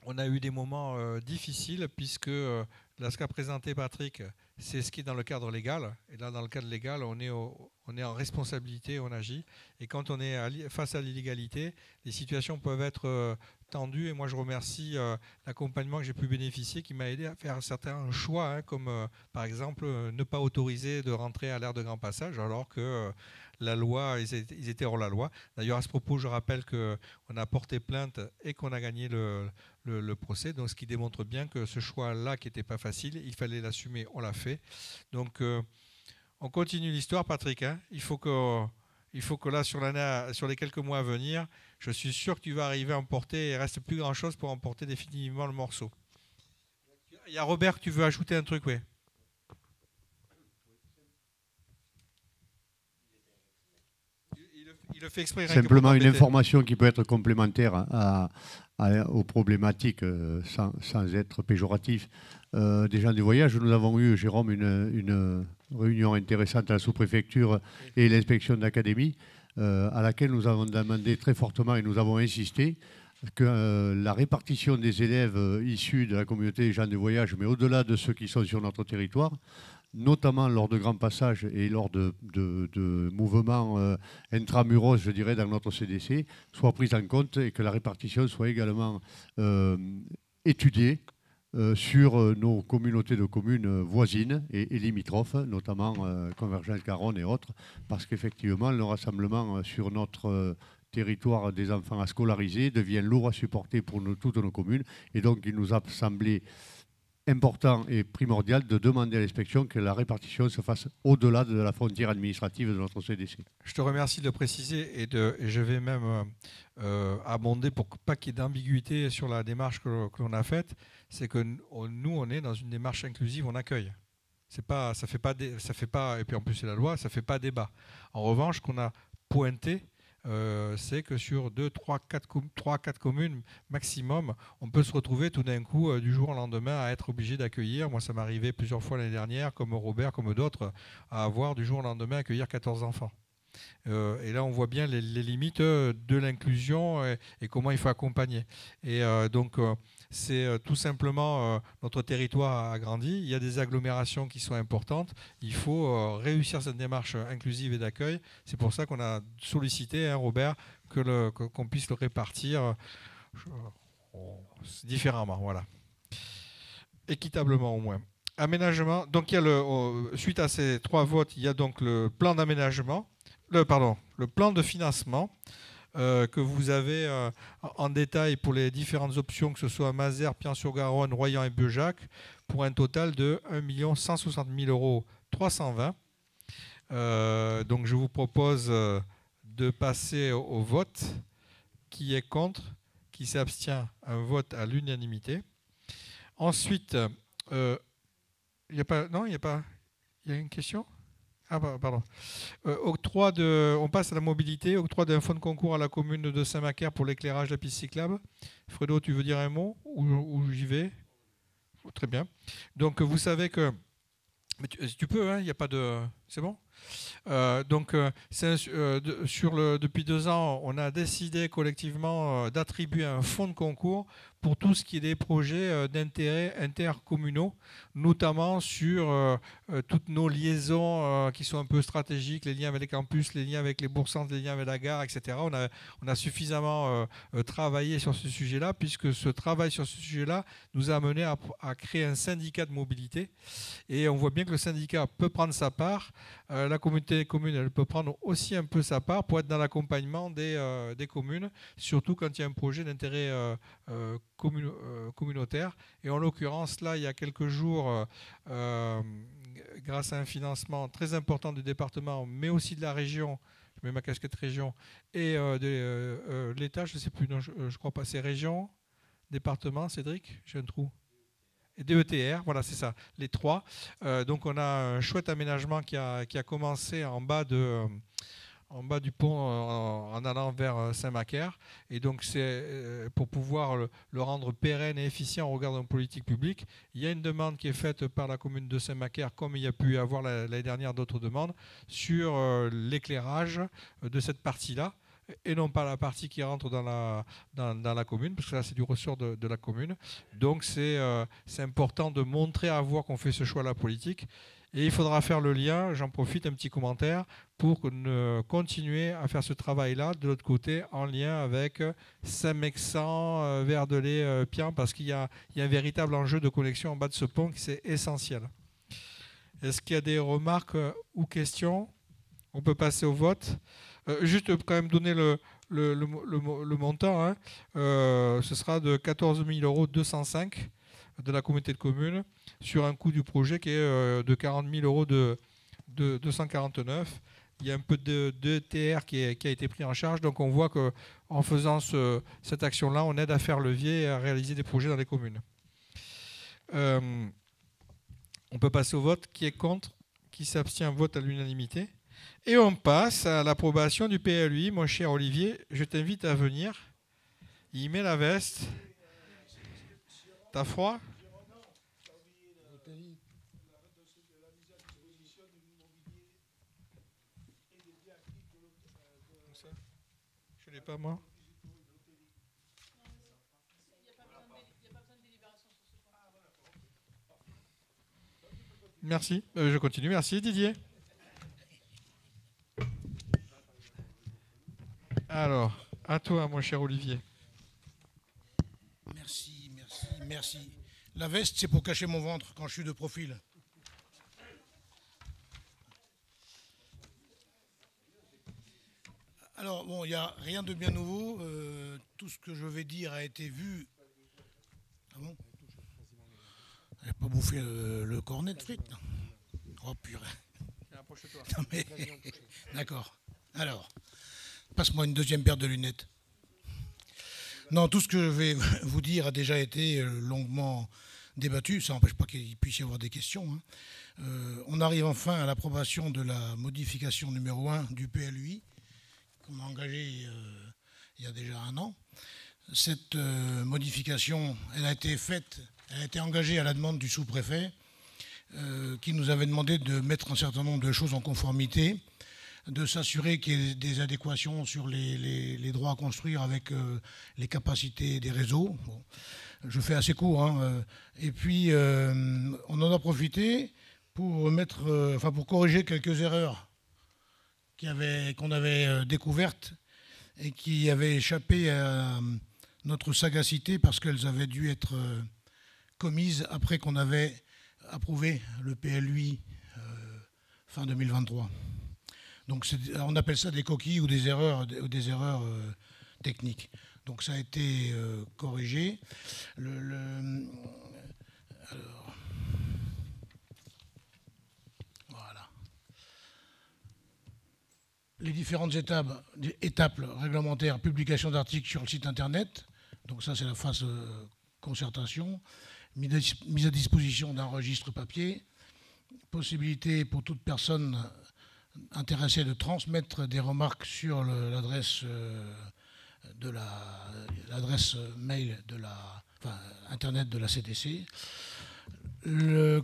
On a eu des moments difficiles puisque là, ce qu'a présenté Patrick, c'est ce qui est dans le cadre légal. Et là, dans le cadre légal, on est en responsabilité, on agit. Et quand on est face à l'illégalité, les situations peuvent être tendues. Et moi, je remercie l'accompagnement que j'ai pu bénéficier qui m'a aidé à faire certains choix, hein, comme par exemple ne pas autoriser de rentrer à l'aire de grand passage alors que la loi, ils étaient hors la loi. D'ailleurs, à ce propos, je rappelle qu'on a porté plainte et qu'on a gagné le procès, donc ce qui démontre bien que ce choix-là, qui n'était pas facile, il fallait l'assumer, on l'a fait. Donc, on continue l'histoire, Patrick. Hein. Il faut que là, sur les quelques mois à venir, je suis sûr que tu vas arriver à emporter, il ne reste plus grand-chose pour emporter définitivement le morceau. Il y a Robert, tu veux ajouter un truc, oui. Il le fait exprès. Simplement une information qui peut être complémentaire aux problématiques sans être péjoratif. Des gens du voyage, nous avons eu, Jérôme, une réunion intéressante à la sous-préfecture et l'inspection d'académie à laquelle nous avons demandé très fortement et nous avons insisté que la répartition des élèves issus de la communauté des gens du voyage, mais au-delà de ceux qui sont sur notre territoire, notamment lors de grands passages et lors de mouvements intramuros, je dirais, dans notre CDC, soit prise en compte et que la répartition soit également étudiée sur nos communautés de communes voisines et limitrophes, notamment Convergence Garonne et autres, parce qu'effectivement, le rassemblement sur notre territoire des enfants à scolariser devient lourd à supporter pour toutes nos communes. Et donc, il nous a semblé important et primordial de demander à l'inspection que la répartition se fasse au-delà de la frontière administrative de notre CDC. Je te remercie de le préciser et je vais même abonder pour pas qu'il y ait d'ambiguïté sur la démarche que l'on a faite. C'est que nous, on est dans une démarche inclusive, on accueille. Ça fait pas, et puis en plus c'est la loi, ça ne fait pas débat. En revanche, ce qu'on a pointé, c'est que sur 2, 3, 4 communes maximum, on peut se retrouver tout d'un coup, du jour au lendemain, à être obligé d'accueillir. Moi, ça m'est arrivé plusieurs fois l'année dernière, comme Robert, comme d'autres, à avoir du jour au lendemain accueillir 14 enfants. Et là, on voit bien les limites de l'inclusion et comment il faut accompagner. Et donc, c'est tout simplement notre territoire a grandi. Il y a des agglomérations qui sont importantes. Il faut réussir cette démarche inclusive et d'accueil. C'est pour ça qu'on a sollicité, hein, Robert, qu'on puisse le répartir différemment, voilà, équitablement au moins. Aménagement. Donc, il y a suite à ces 3 votes, il y a donc le plan d'aménagement. Le plan de financement que vous avez en détail pour les différentes options, que ce soit Mazères, Pian-sur-Garonne, Royan et Beujac, pour un total de 1 160 320 €. Donc je vous propose de passer au vote. Qui est contre? Qui s'abstient? Un vote à l'unanimité. Ensuite, il n'y a pas... Non, il n'y a pas... Il y a une question? Ah, pardon. On passe à la mobilité. Octroi d'un fonds de concours à la commune de Saint-Macaire pour l'éclairage de la piste cyclable. Fredo, tu veux dire un mot ou j'y vais? Très bien. Donc, vous savez que... Mais tu peux, hein, il n'y a pas de... C'est bon? Depuis 2 ans, on a décidé collectivement d'attribuer un fonds de concours pour tout ce qui est des projets d'intérêt intercommunaux, notamment sur toutes nos liaisons qui sont un peu stratégiques, les liens avec les campus, les liens avec les bourgs-centres, les liens avec la gare, etc. On a suffisamment travaillé sur ce sujet-là, puisque ce travail sur ce sujet-là nous a amené à créer un syndicat de mobilité. Et on voit bien que le syndicat peut prendre sa part. La communauté des communes, elle peut prendre aussi un peu sa part pour être dans l'accompagnement des communes, surtout quand il y a un projet d'intérêt communautaire. Et en l'occurrence, là, il y a quelques jours, grâce à un financement très important du département, mais aussi de la région, je mets ma casquette région, et de l'État, je ne sais plus, non, je ne crois pas, c'est région, département, Cédric, j'ai un trou. Et DETR, voilà, c'est ça, les trois. Donc on a un chouette aménagement qui a commencé en bas du pont en allant vers Saint-Macaire. Et donc c'est pour pouvoir le rendre pérenne et efficient au regard de nos politiques publiques. Il y a une demande qui est faite par la commune de Saint-Macaire, comme il y a pu y avoir l'année dernière d'autres demandes, sur l'éclairage de cette partie-là, et non pas la partie qui rentre dans la commune, parce que là c'est du ressort de la commune. Donc c'est important de montrer à voir qu'on fait ce choix-là politique. Et il faudra faire le lien, j'en profite, un petit commentaire, pour continuer à faire ce travail-là de l'autre côté, en lien avec Saint-Mexan, Verdelais, Pian, parce qu'il y a un véritable enjeu de connexion en bas de ce pont qui c'est essentiel. Est-ce qu'il y a des remarques ou questions? On peut passer au vote. Juste quand même donner le montant, hein. Ce sera de 14 205 € de la communauté de communes sur un coût du projet qui est de 40 000 € de 249. Il y a un peu de DETR qui a été pris en charge. Donc on voit qu'en faisant cette action-là, on aide à faire levier et à réaliser des projets dans les communes. On peut passer au vote. Qui est contre? Qui s'abstient? Vote à l'unanimité. Et on passe à l'approbation du PLUI. Mon cher Olivier, je t'invite à venir. Il met la veste. T'as froid? Je ne l'ai pas, moi. Merci. Je continue. Merci, Didier. Alors, à toi, mon cher Olivier. Merci. La veste, c'est pour cacher mon ventre quand je suis de profil. Alors, bon, il n'y a rien de bien nouveau. Tout ce que je vais dire a été vu. Ah bon? Je n'ai pas bouffé le cornet de frites? Oh, purée. Non, mais... D'accord. Alors, passe-moi une deuxième paire de lunettes. Non, tout ce que je vais vous dire a déjà été longuement débattu. Ça n'empêche pas qu'il puisse y avoir des questions, hein. On arrive enfin à l'approbation de la modification numéro 1 du PLUI, qu'on a engagé il y a déjà un an. Cette modification, elle a été engagée à la demande du sous-préfet, qui nous avait demandé de mettre un certain nombre de choses en conformité, de s'assurer qu'il y ait des adéquations sur les droits à construire avec les capacités des réseaux. Bon, je fais assez court, hein. Et puis on en a profité pour pour corriger quelques erreurs qu'on avait découvertes et qui avaient échappé à notre sagacité parce qu'elles avaient dû être commises après qu'on avait approuvé le PLUI fin 2023. Donc on appelle ça des coquilles ou des erreurs techniques. Donc ça a été corrigé. Alors, voilà. Les différentes étapes réglementaires, publication d'articles sur le site internet. Donc ça c'est la phase concertation. Mise à disposition d'un registre papier. Possibilité pour toute personne intéressé de transmettre des remarques sur l'adresse mail internet de la CTC.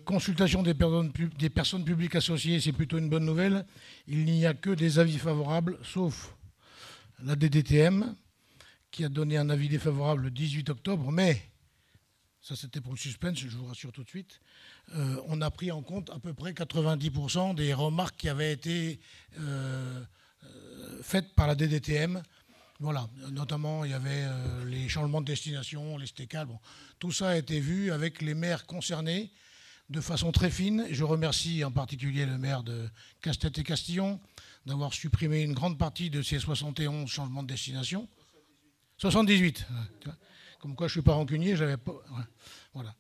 Consultation des personnes publiques associées, c'est plutôt une bonne nouvelle. Il n'y a que des avis favorables, sauf la DDTM, qui a donné un avis défavorable le 18 octobre, mais, ça c'était pour le suspense, je vous rassure tout de suite, on a pris en compte à peu près 90% des remarques qui avaient été faites par la DDTM. Voilà, notamment il y avait les changements de destination, les stécales. Bon, tout ça a été vu avec les maires concernés de façon très fine. Je remercie en particulier le maire de Castet et Castillon d'avoir supprimé une grande partie de ces 71 changements de destination. 78. Comme quoi je ne suis pas rancunier, j'avais pas. Voilà.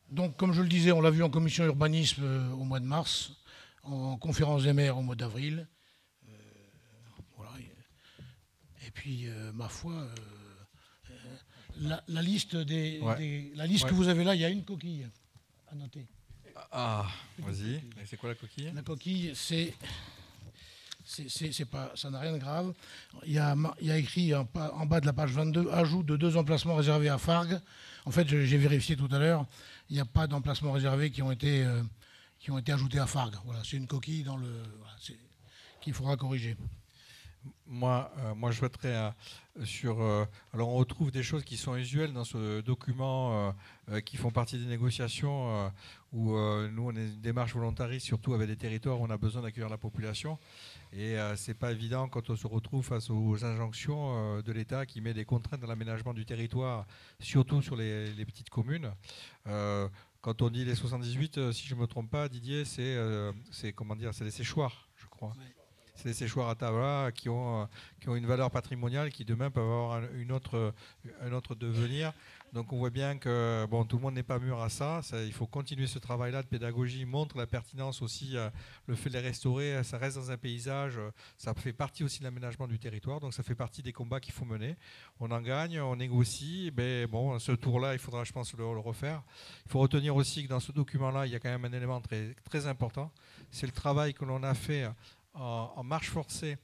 Donc, comme je le disais, on l'a vu en commission urbanisme au mois de mars, en conférence des maires au mois d'avril. Voilà. Et puis, ma foi, la liste, que vous avez là, il y a une coquille à noter. Ah, vas-y. C'est quoi la coquille? La coquille, c'est pas, ça n'a rien de grave. Il y a écrit en bas de la page 22, ajout de 2 emplacements réservés à Fargues. En fait, j'ai vérifié tout à l'heure, il n'y a pas d'emplacements réservés qui ont été ajoutés à Fargues. Voilà, c'est une coquille qu'il faudra corriger. Moi, je souhaiterais alors, on retrouve des choses qui sont usuelles dans ce document, qui font partie des négociations, où nous, on est une démarche volontariste, surtout avec des territoires où on a besoin d'accueillir la population. Et c'est pas évident quand on se retrouve face aux injonctions de l'État qui met des contraintes dans l'aménagement du territoire, surtout sur les petites communes. Quand on dit les 78, si je ne me trompe pas, Didier, c'est les séchoirs, je crois. Ouais. C'est les séchoirs à Tavola qui ont une valeur patrimoniale qui demain peuvent avoir un autre devenir. Donc on voit bien que tout le monde n'est pas mûr à ça. Il faut continuer ce travail-là de pédagogie, montre la pertinence aussi, le fait de les restaurer, ça reste dans un paysage, ça fait partie aussi de l'aménagement du territoire, donc ça fait partie des combats qu'il faut mener. On en gagne, on négocie, mais ce tour-là, il faudra, je pense, le refaire. Il faut retenir aussi que dans ce document-là, il y a quand même un élément très, très important, c'est le travail que l'on a fait en marche forcée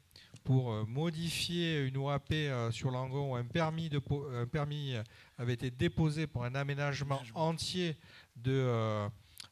pour modifier une OAP sur Langon où un permis avait été déposé pour un aménagement entier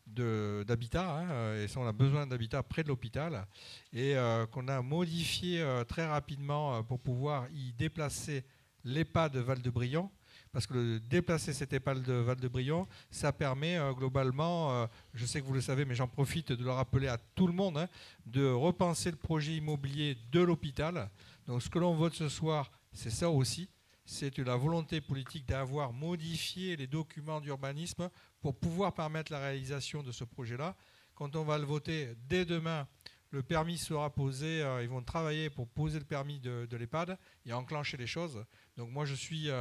d'habitat, et ça on a besoin d'habitat près de l'hôpital, et qu'on a modifié très rapidement pour pouvoir y déplacer l'EHPAD de Val-de-Brion. Parce que déplacer cette EHPAD de Val-de-Brion, ça permet globalement, je sais que vous le savez, mais j'en profite de le rappeler à tout le monde, de repenser le projet immobilier de l'hôpital. Donc ce que l'on vote ce soir, c'est ça aussi. C'est la volonté politique d'avoir modifié les documents d'urbanisme pour pouvoir permettre la réalisation de ce projet-là. Quand on va le voter dès demain, le permis sera posé, ils vont travailler pour poser le permis de l'EHPAD et enclencher les choses. Donc moi je suis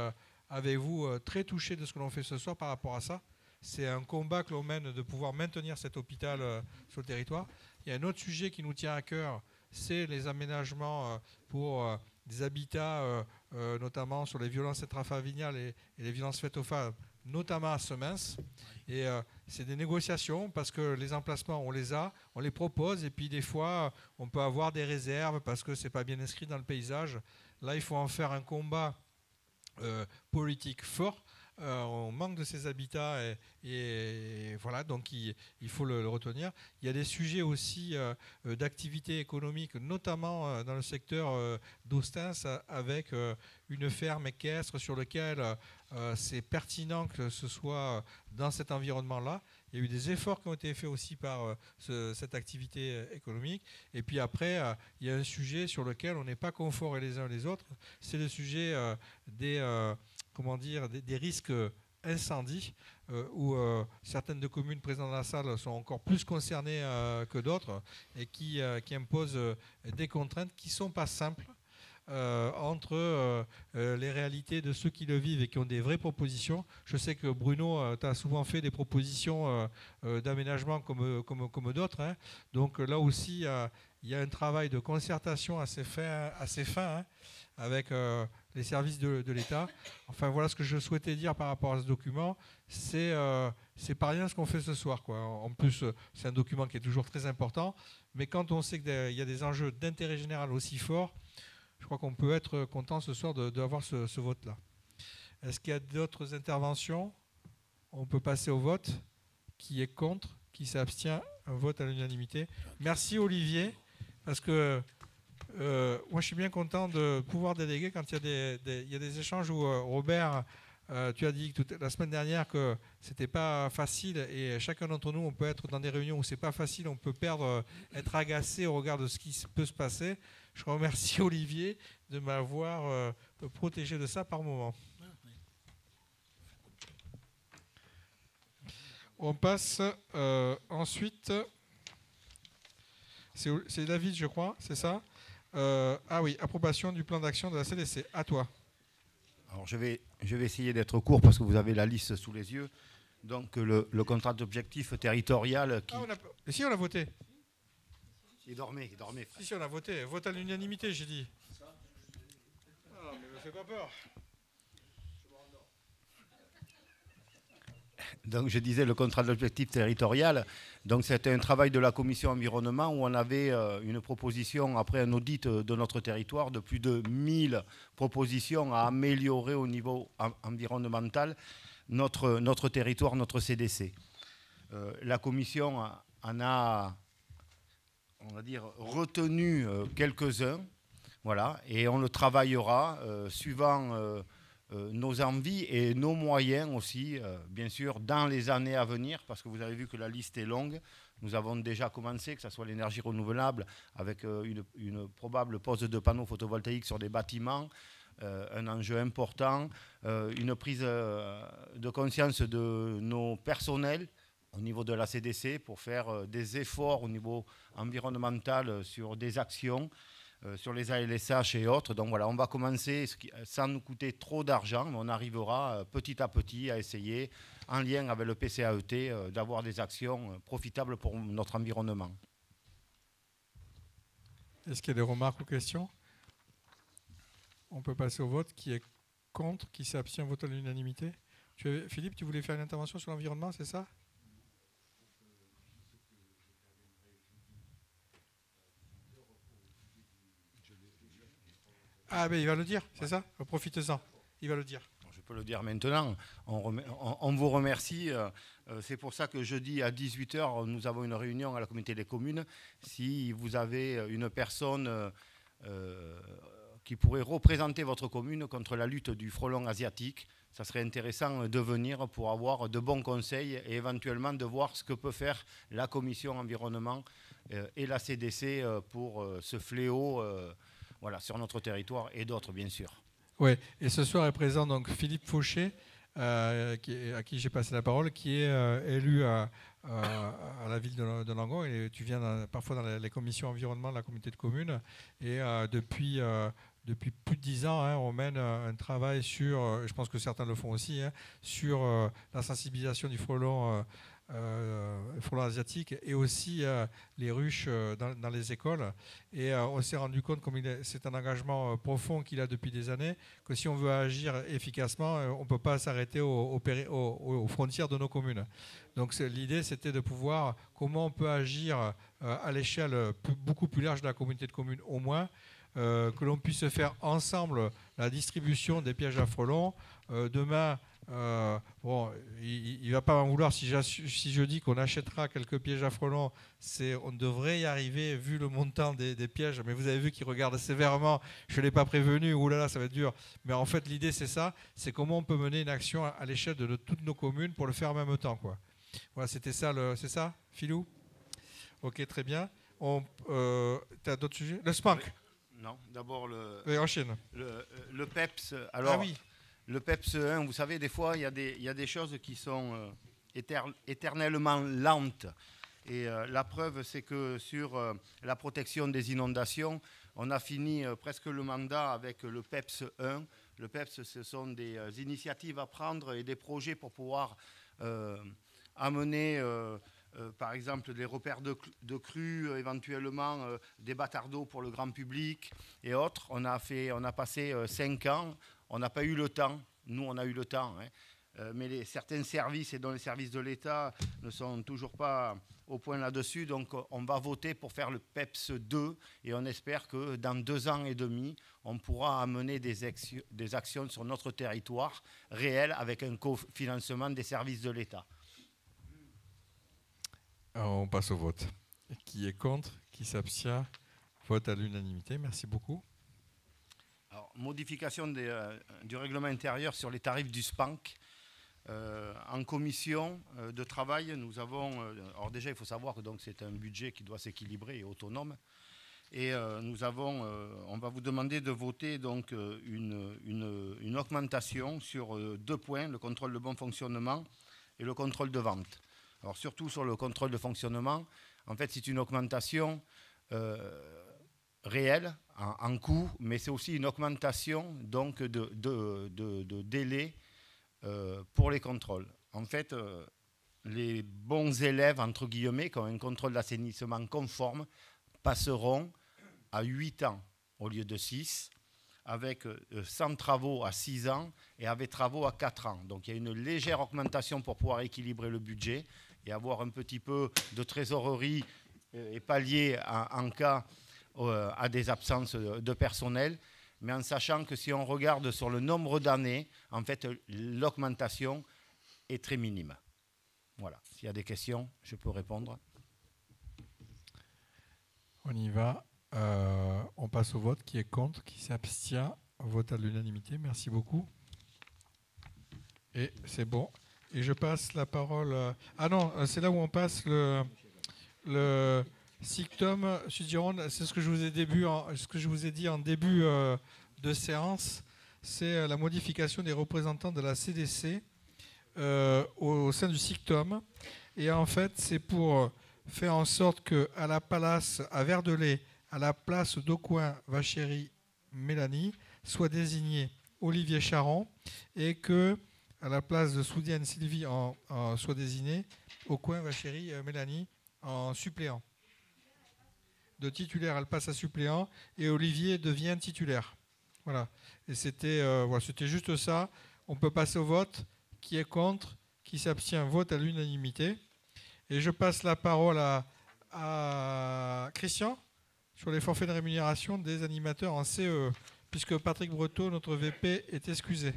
avec vous très touché de ce que l'on fait ce soir par rapport à ça. C'est un combat que l'on mène de pouvoir maintenir cet hôpital sur le territoire. Il y a un autre sujet qui nous tient à cœur, c'est les aménagements pour des habitats, notamment sur les violences intrafamiliales et les violences faites aux femmes, notamment à Semence. Et c'est des négociations parce que les emplacements, on les propose, et puis des fois, on peut avoir des réserves parce que ce n'est pas bien inscrit dans le paysage. Là, il faut en faire un combat politique fort. On manque de ces habitats et voilà, donc il faut le retenir. Il y a des sujets aussi d'activité économique, notamment dans le secteur d'Austins, avec une ferme équestre sur laquelle c'est pertinent que ce soit dans cet environnement-là. Il y a eu des efforts qui ont été faits aussi par cette activité économique. Et puis après, il y a un sujet sur lequel on n'est pas confort les uns les autres. C'est le sujet des risques incendies, où certaines communes présentes dans la salle sont encore plus concernées que d'autres, et qui imposent des contraintes qui ne sont pas simples entre les réalités de ceux qui le vivent et qui ont des vraies propositions. Je sais que Bruno, tu as souvent fait des propositions d'aménagement comme d'autres, hein. Donc là aussi, il y a un travail de concertation assez fin, hein, avec les services de l'État. Enfin, voilà ce que je souhaitais dire par rapport à ce document. C'est pas rien ce qu'on fait ce soir, quoi. En plus, c'est un document qui est toujours très important, mais quand on sait qu'il y a des enjeux d'intérêt général aussi forts, je crois qu'on peut être content ce soir d'avoir ce vote-là. Est-ce qu'il y a d'autres interventions? On peut passer au vote. Qui est contre? Qui s'abstient? Un vote à l'unanimité. Merci Olivier, parce que moi je suis bien content de pouvoir déléguer quand il y a des échanges où Robert, tu as dit la semaine dernière que c'était pas facile, et chacun d'entre nous, on peut être dans des réunions où c'est pas facile, on peut être agacé au regard de ce qui peut se passer. Je remercie Olivier de m'avoir protégé de ça par moment. On passe ensuite. C'est David, je crois, c'est ça? Ah oui, approbation du plan d'action de la CDC. À toi. Alors je vais essayer d'être court parce que vous avez la liste sous les yeux. Donc le contrat d'objectif territorial qui... Et si on a voté. Il dormait. Si, on a voté. Vote à l'unanimité, j'ai dit. Ah, mais me fais pas peur. Donc je disais le contrat d'objectif territorial. Donc c'était un travail de la commission environnement où on avait une proposition après un audit de notre territoire de plus de 1000 propositions à améliorer au niveau environnemental notre territoire, notre CDC. La commission en a, on va dire, retenu quelques-uns, voilà, et on le travaillera suivant nos envies et nos moyens aussi, bien sûr, dans les années à venir, parce que vous avez vu que la liste est longue. Nous avons déjà commencé, que ce soit l'énergie renouvelable, avec une probable pose de panneaux photovoltaïques sur des bâtiments, un enjeu important, une prise de conscience de nos personnels au niveau de la CDC pour faire des efforts au niveau environnemental sur des actions, sur les ALSH et autres. Donc voilà, on va commencer sans nous coûter trop d'argent, mais on arrivera petit à petit à essayer, en lien avec le PCAET, d'avoir des actions profitables pour notre environnement. Est-ce qu'il y a des remarques ou questions? On peut passer au vote. Qui est contre? Qui s'abstient? Vote à l'unanimité. Philippe, tu voulais faire une intervention sur l'environnement, c'est ça? Ah ben il va le dire, c'est ça? Profitez-en, il va le dire. Je peux le dire maintenant. On vous remercie. C'est pour ça que jeudi à 18h, nous avons une réunion à la communauté des communes. Si vous avez une personne qui pourrait représenter votre commune contre la lutte du frelon asiatique, ça serait intéressant de venir pour avoir de bons conseils et éventuellement de voir ce que peut faire la commission environnement et la CDC pour ce fléau voilà, sur notre territoire et d'autres, bien sûr. Oui, et ce soir est présent donc Philippe Fauché, à qui j'ai passé la parole, qui est élu à la ville de Langon. Et tu viens parfois dans les commissions environnement de la communauté de communes. Et depuis plus de 10 ans, on mène un travail sur, je pense que certains le font aussi, sur la sensibilisation du frelon asiatique et aussi les ruches dans les écoles. Et on s'est rendu compte, comme c'est un engagement profond qu'il a depuis des années, que si on veut agir efficacement, on ne peut pas s'arrêter aux frontières de nos communes. Donc l'idée, c'était de pouvoir, comment on peut agir à l'échelle beaucoup plus large de la communauté de communes, au moins, que l'on puisse faire ensemble la distribution des pièges à frelons. Demain, bon, il ne va pas m'en vouloir si je dis qu'on achètera quelques pièges à frelons. On devrait y arriver vu le montant des pièges. Mais vous avez vu qu'il regarde sévèrement. Je ne l'ai pas prévenu. Ouh là là, ça va être dur. Mais en fait, l'idée, c'est ça. C'est comment on peut mener une action à l'échelle de toutes nos communes pour le faire en même temps, quoi. Voilà, c'était ça. C'est ça, Philou? Ok, très bien. Tu as d'autres sujets? Le SPANC? Non, d'abord enchaîne. Le PEPS. Alors, ah oui. Le PEPS 1, vous savez, des fois, il y a des choses qui sont éternellement lentes. Et la preuve, c'est que sur la protection des inondations, on a fini presque le mandat avec le PEPS 1. Le PEPS, ce sont des initiatives à prendre et des projets pour pouvoir amener, par exemple, des repères de crues, éventuellement des bâtards d'eau pour le grand public et autres. On a passé 5 ans. On n'a pas eu le temps. Nous, on a eu le temps. Mais certains services, et dont les services de l'État, ne sont toujours pas au point là-dessus. Donc, on va voter pour faire le PEPS 2. Et on espère que dans 2 ans et demi, on pourra amener des actions sur notre territoire réelles avec un cofinancement des services de l'État. Alors, on passe au vote. Qui est contre? Qui s'abstient? Vote à l'unanimité. Merci beaucoup. Alors, modification du règlement intérieur sur les tarifs du SPANC. En commission de travail, nous avons... alors déjà, il faut savoir que c'est un budget qui doit s'équilibrer et autonome. Et on va vous demander de voter donc, une augmentation sur 2 points, le contrôle de bon fonctionnement et le contrôle de vente. Alors surtout sur le contrôle de fonctionnement, en fait, c'est une augmentation... réelle en coût, mais c'est aussi une augmentation donc, de délai pour les contrôles. en fait, les bons élèves, entre guillemets, qui ont un contrôle d'assainissement conforme, passeront à 8 ans au lieu de 6, avec sans travaux à 6 ans et avec travaux à 4 ans. Donc il y a une légère augmentation pour pouvoir équilibrer le budget et avoir un petit peu de trésorerie et pallier en cas à des absences de personnel, mais en sachant que si on regarde sur le nombre d'années, en fait, l'augmentation est très minime. Voilà. S'il y a des questions, je peux répondre. On y va. On passe au vote. Qui est contre? Qui s'abstient? Vote à l'unanimité. Merci beaucoup. Et c'est bon. Et je passe la parole... Ah non, c'est là où on passe le SICTOM Sud-Gironde. C'est ce que je vous ai dit en début de séance. C'est la modification des représentants de la CDC au sein du SICTOM. Et en fait, c'est pour faire en sorte qu'à la Palace, à Verdelais, à la place d'Aucoin, Vachéry, Mélanie, soit désigné Olivier Charon et que à la place de Soudienne Sylvie soit désigné Aucoin, Vachéry, Mélanie en suppléant. De titulaire, elle passe à suppléant et Olivier devient titulaire. Voilà. Et c'était juste ça. On peut passer au vote. Qui est contre? Qui s'abstient? Vote à l'unanimité. Et je passe la parole à Christian sur les forfaits de rémunération des animateurs en CE, puisque Patrick Breteau, notre VP, est excusé.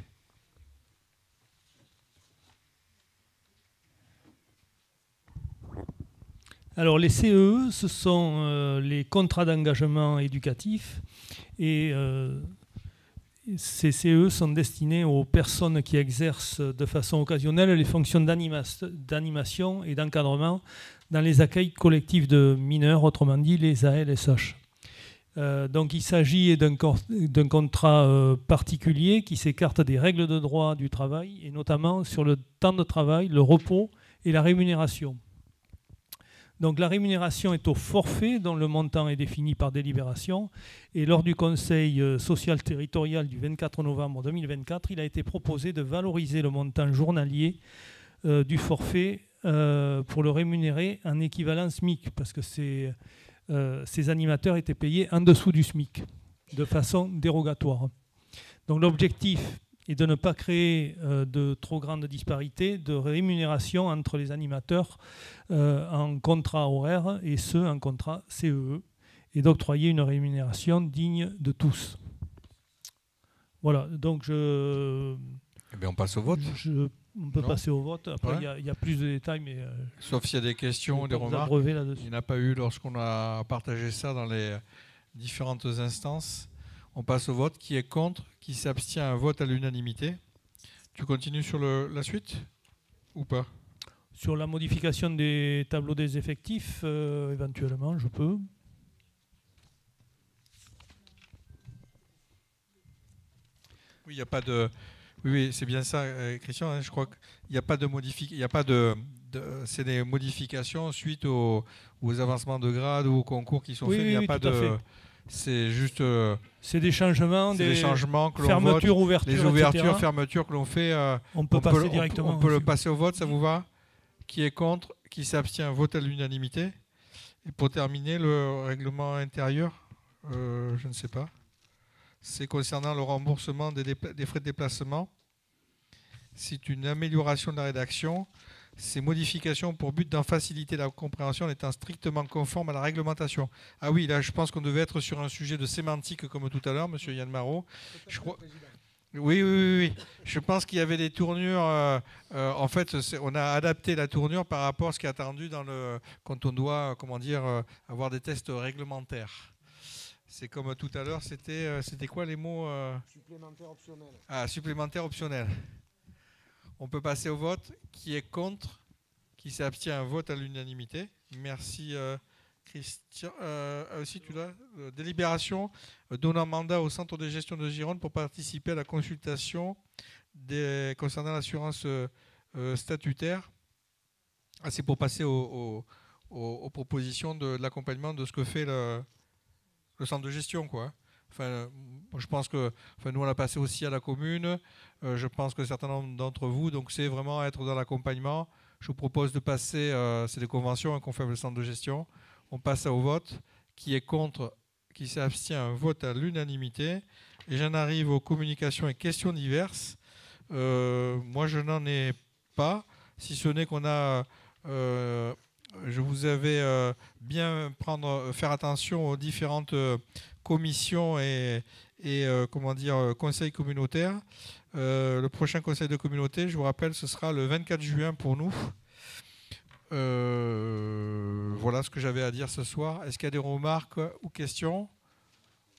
Alors les CEE, ce sont les contrats d'engagement éducatif et ces CEE sont destinés aux personnes qui exercent de façon occasionnelle les fonctions d'animation et d'encadrement dans les accueils collectifs de mineurs, autrement dit les ALSH. Donc il s'agit d'un contrat particulier qui s'écarte des règles de droit du travail et notamment sur le temps de travail, le repos et la rémunération. Donc la rémunération est au forfait dont le montant est défini par délibération et lors du Conseil social territorial du 24 novembre 2024, il a été proposé de valoriser le montant journalier du forfait pour le rémunérer en équivalent SMIC parce que ces animateurs étaient payés en dessous du SMIC de façon dérogatoire. Donc l'objectif est de ne pas créer de trop grandes disparités de rémunération entre les animateurs en contrat horaire et ceux en contrat CEE et d'octroyer une rémunération digne de tous. Voilà, donc Eh bien, on passe au vote. On peut passer au vote. Après, il y a plus de détails, mais... Sauf s'il y a des questions ou des remarques. Il n'y en a pas eu lorsqu'on a partagé ça dans les différentes instances. On passe au vote. Qui est contre? Qui s'abstient? Un vote à l'unanimité. Tu continues sur la suite ou pas? Sur la modification des tableaux des effectifs, éventuellement, je peux. Oui, il n'y a pas de... Oui, c'est bien ça, Christian. Hein, je crois qu'il n'y a pas de modification. Il n'y a pas c'est des modifications suite aux avancements de grade ou aux concours qui sont faits. Il n'y a pas de... C'est juste... c'est des changements, des changements que fermetures, ouvertures, les ouvertures, etc. fermetures que l'on fait. On peut passer directement. On peut le passer au vote, ça vous va? Qui est contre? Qui s'abstient? Vote à l'unanimité. Et pour terminer, le règlement intérieur, je ne sais pas. C'est concernant le remboursement des frais de déplacement. C'est une amélioration de la rédaction. Ces modifications ont pour but d'en faciliter la compréhension en étant strictement conformes à la réglementation. Ah oui, là, je pense qu'on devait être sur un sujet de sémantique comme tout à l'heure, monsieur Yann Marot. Je crois... Oui. Je pense qu'il y avait des tournures. En fait, on a adapté la tournure par rapport à ce qui est attendu quand on doit, avoir des tests réglementaires. C'est comme tout à l'heure, c'était quoi les mots Supplémentaire optionnel. Ah, supplémentaire optionnel. On peut passer au vote. Qui est contre? Qui s'abstient? Un vote à l'unanimité. Merci Christian. Aussi, tu l'as. Délibération donnant mandat au Centre de gestion de Gironde pour participer à la consultation concernant l'assurance statutaire. Ah, c'est pour passer aux propositions de l'accompagnement de ce que fait le centre de gestion, quoi. Enfin, je pense que nous, on l'a passé aussi à la commune. Je pense que certains nombre d'entre vous, donc c'est vraiment être dans l'accompagnement. Je vous propose de passer, c'est des conventions qu'on fait avec le centre de gestion. On passe au vote. Qui est contre, qui s'abstient, un vote à l'unanimité. Et j'en arrive aux communications et questions diverses. Moi, je n'en ai pas, si ce n'est qu'on a... je vous avais bien faire attention aux différentes commissions et conseils communautaires. Le prochain conseil de communauté, je vous rappelle, ce sera le 24 juin pour nous. Voilà ce que j'avais à dire ce soir. Est-ce qu'il y a des remarques ou questions?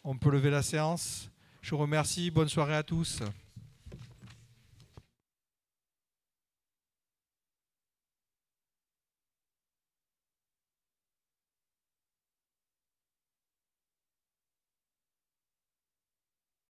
On peut lever la séance. Je vous remercie. Bonne soirée à tous.